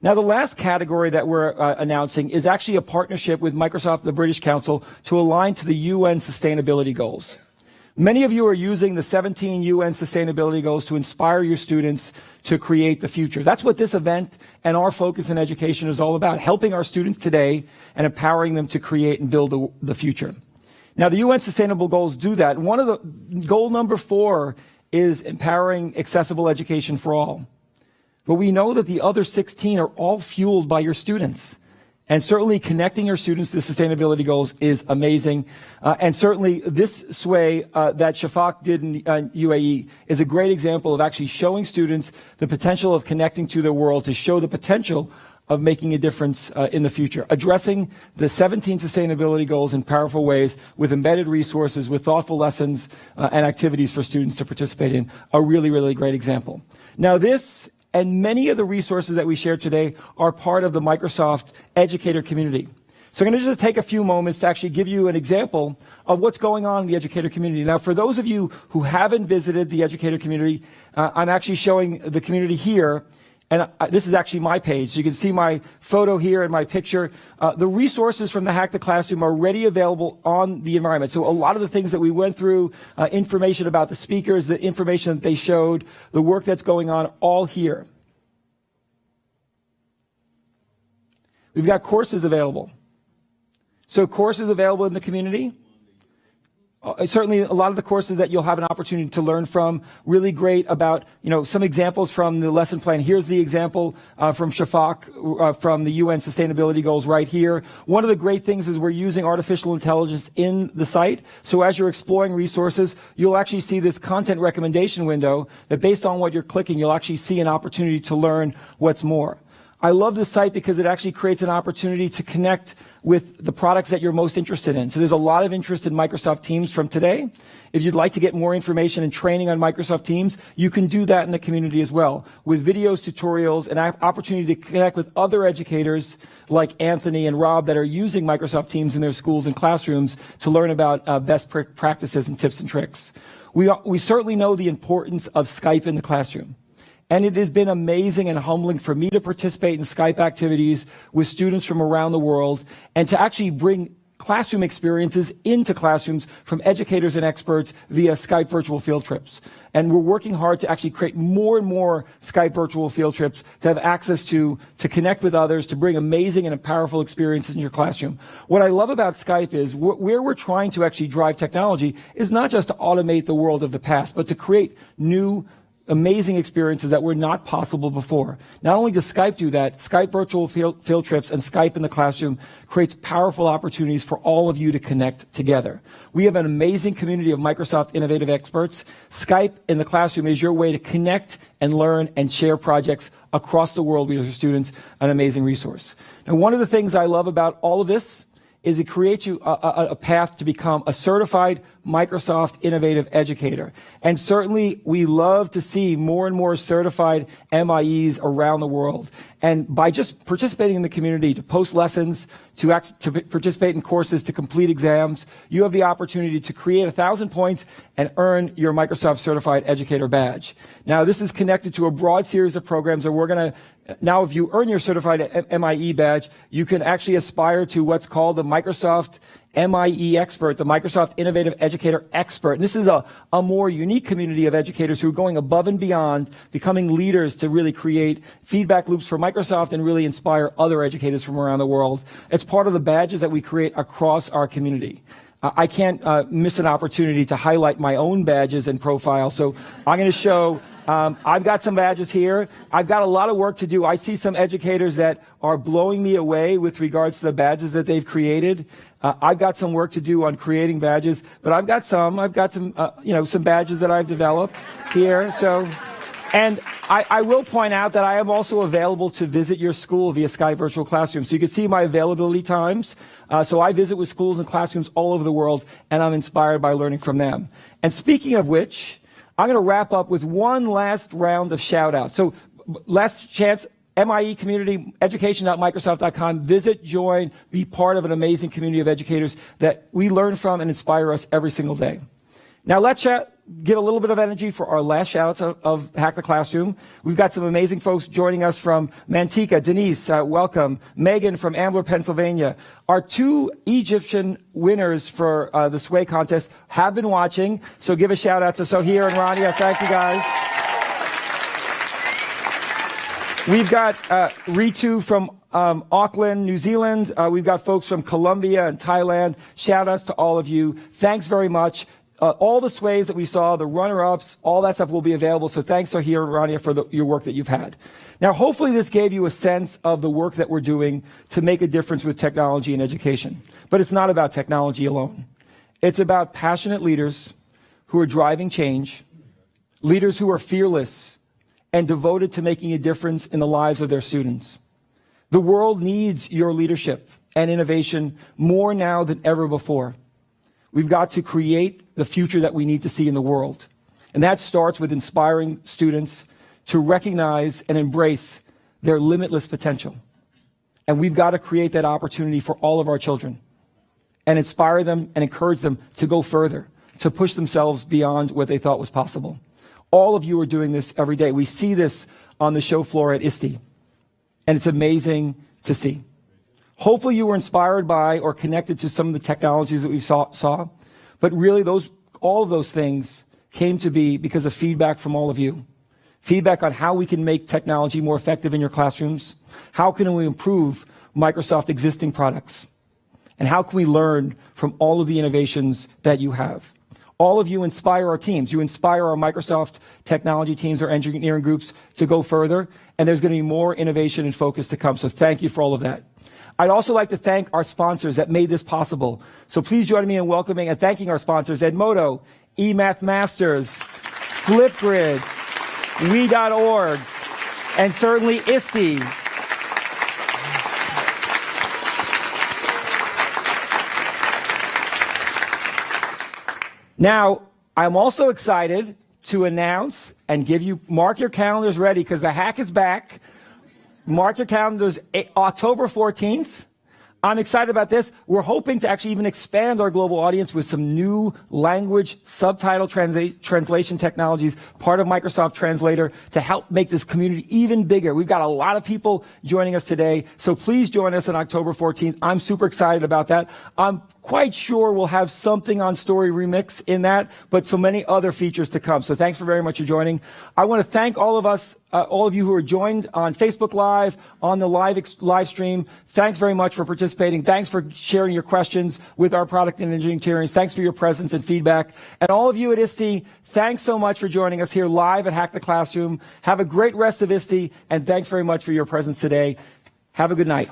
Now, the last category that we're announcing is actually a partnership with Microsoft and the British Council to align to the UN sustainability goals. Many of you are using the 17 UN sustainability goals to inspire your students to create the future. That's what this event and our focus in education is all about, helping our students today and empowering them to create and build the future. Now, the UN sustainable goals do that. One of the goal number 4 is empowering accessible education for all. But we know that the other 16 are all fueled by your students. And certainly connecting your students to the sustainability goals is amazing. And certainly this SWAY that Shafaq did in UAE is a great example of actually showing students the potential of connecting to the world, to show the potential of making a difference in the future. Addressing the 17 sustainability goals in powerful ways with embedded resources, with thoughtful lessons and activities for students to participate in. A really, really great example. Now this and many of the resources that we shared today are part of the Microsoft Educator community. So I'm going to just take a few moments to actually give you an example of what's going on in the educator community. Now, for those of you who haven't visited the educator community, I'm actually showing the community here. And this is actually my page. So you can see my photo here and my picture. The resources from the Hack the Classroom are already available on the environment. So a lot of the things that we went through, information about the speakers, the information that they showed, the work that's going on, all here. We've got courses available. So courses available in the community. Certainly a lot of the courses that you'll have an opportunity to learn from, really great about, some examples from the lesson plan. Here's the example from Shafak from the UN Sustainability Goals right here. One of the great things is we're using artificial intelligence in the site. So as you're exploring resources, you'll actually see this content recommendation window that based on what you're clicking, you'll actually see an opportunity to learn what's more. I love this site because it actually creates an opportunity to connect with the products that you're most interested in. So there's a lot of interest in Microsoft Teams from today. If you'd like to get more information and training on Microsoft Teams, you can do that in the community as well, with videos, tutorials, and opportunity to connect with other educators like Anthony and Rob that are using Microsoft Teams in their schools and classrooms to learn about best practices and tips and tricks. We certainly know the importance of Skype in the classroom. And it has been amazing and humbling for me to participate in Skype activities with students from around the world and to actually bring classroom experiences into classrooms from educators and experts via Skype virtual field trips. And we're working hard to actually create more and more Skype virtual field trips to have access to connect with others, to bring amazing and powerful experiences in your classroom. What I love about Skype is where we're trying to actually drive technology is not just to automate the world of the past, but to create new amazing experiences that were not possible before. Not only does Skype do that, Skype virtual field trips and Skype in the classroom creates powerful opportunities for all of you to connect together. We have an amazing community of Microsoft innovative experts. Skype in the classroom is your way to connect and learn and share projects across the world with your students, an amazing resource. Now, one of the things I love about all of this is it creates you a path to become a certified Microsoft Innovative Educator. And certainly we love to see more and more certified MIEs around the world. And by just participating in the community, to post lessons, to participate in courses, to complete exams, you have the opportunity to create 1,000 points and earn your Microsoft Certified Educator badge. Now, this is connected to a broad series of programs, and we're going to now, if you earn your certified MIE badge, you can actually aspire to what's called the Microsoft MIE Expert, the Microsoft Innovative Educator Expert. And this is a more unique community of educators who are going above and beyond, becoming leaders to really create feedback loops for Microsoft and really inspire other educators from around the world. It's part of the badges that we create across our community. I can't miss an opportunity to highlight my own badges and profile, so I'm going to show I've got some badges here. I've got a lot of work to do. I see some educators that are blowing me away with regards to the badges that they've created. I've got some work to do on creating badges, but I've got some some badges that I've developed here. So, and I will point out that I am also available to visit your school via Skype Virtual Classroom. So you can see my availability times. So I visit with schools and classrooms all over the world, and I'm inspired by learning from them. And speaking of which, I'm going to wrap up with one last round of shout-outs. So last chance, MIE community, education.microsoft.com. Visit, join, be part of an amazing community of educators that we learn from and inspire us every single day. Now let's give a little bit of energy for our last shout-outs of Hack the Classroom. We've got some amazing folks joining us from Manteca. Denise, welcome. Megan from Ambler, Pennsylvania. Our two Egyptian winners for the Sway contest have been watching, so give a shout-out to Sohir and Rania. Thank you, guys. We've got Ritu from Auckland, New Zealand. We've got folks from Colombia and Thailand. Shout-outs to all of you. Thanks very much. All the sways that we saw, the runner-ups, all that stuff will be available. So thanks to Sohir and Rania for your work that you've had. Now, hopefully this gave you a sense of the work that we're doing to make a difference with technology in education. But it's not about technology alone. It's about passionate leaders who are driving change, leaders who are fearless and devoted to making a difference in the lives of their students. The world needs your leadership and innovation more now than ever before. We've got to create the future that we need to see in the world. And that starts with inspiring students to recognize and embrace their limitless potential. And we've got to create that opportunity for all of our children and inspire them and encourage them to go further, to push themselves beyond what they thought was possible. All of you are doing this every day. We see this on the show floor at ISTE, and it's amazing to see. Hopefully you were inspired by or connected to some of the technologies that we saw, but really all of those things came to be because of feedback from all of you. Feedback on how we can make technology more effective in your classrooms, how can we improve Microsoft existing products, and how can we learn from all of the innovations that you have. All of you inspire our teams. You inspire our Microsoft technology teams, our engineering groups to go further, and there's going to be more innovation and focus to come. So thank you for all of that. I'd also like to thank our sponsors that made this possible. So please join me in welcoming and thanking our sponsors, Edmodo, eMath Masters, Flipgrid, We.org, and certainly ISTE. Now, I'm also excited to announce and mark your calendars ready because the hack is back. Mark your calendars, October 14th. I'm excited about this. We're hoping to actually even expand our global audience with some new language subtitle translation technologies, part of Microsoft Translator, to help make this community even bigger. We've got a lot of people joining us today, so please join us on October 14th. I'm super excited about that. I'm quite sure we'll have something on Story Remix in that, but so many other features to come. So thanks very much for joining. I want to thank all of you who are joined on Facebook Live, on the live stream. Thanks very much for participating. Thanks for sharing your questions with our product and engineering teams. Thanks for your presence and feedback. And all of you at ISTE, thanks so much for joining us here live at Hack the Classroom. Have a great rest of ISTE, and thanks very much for your presence today. Have a good night.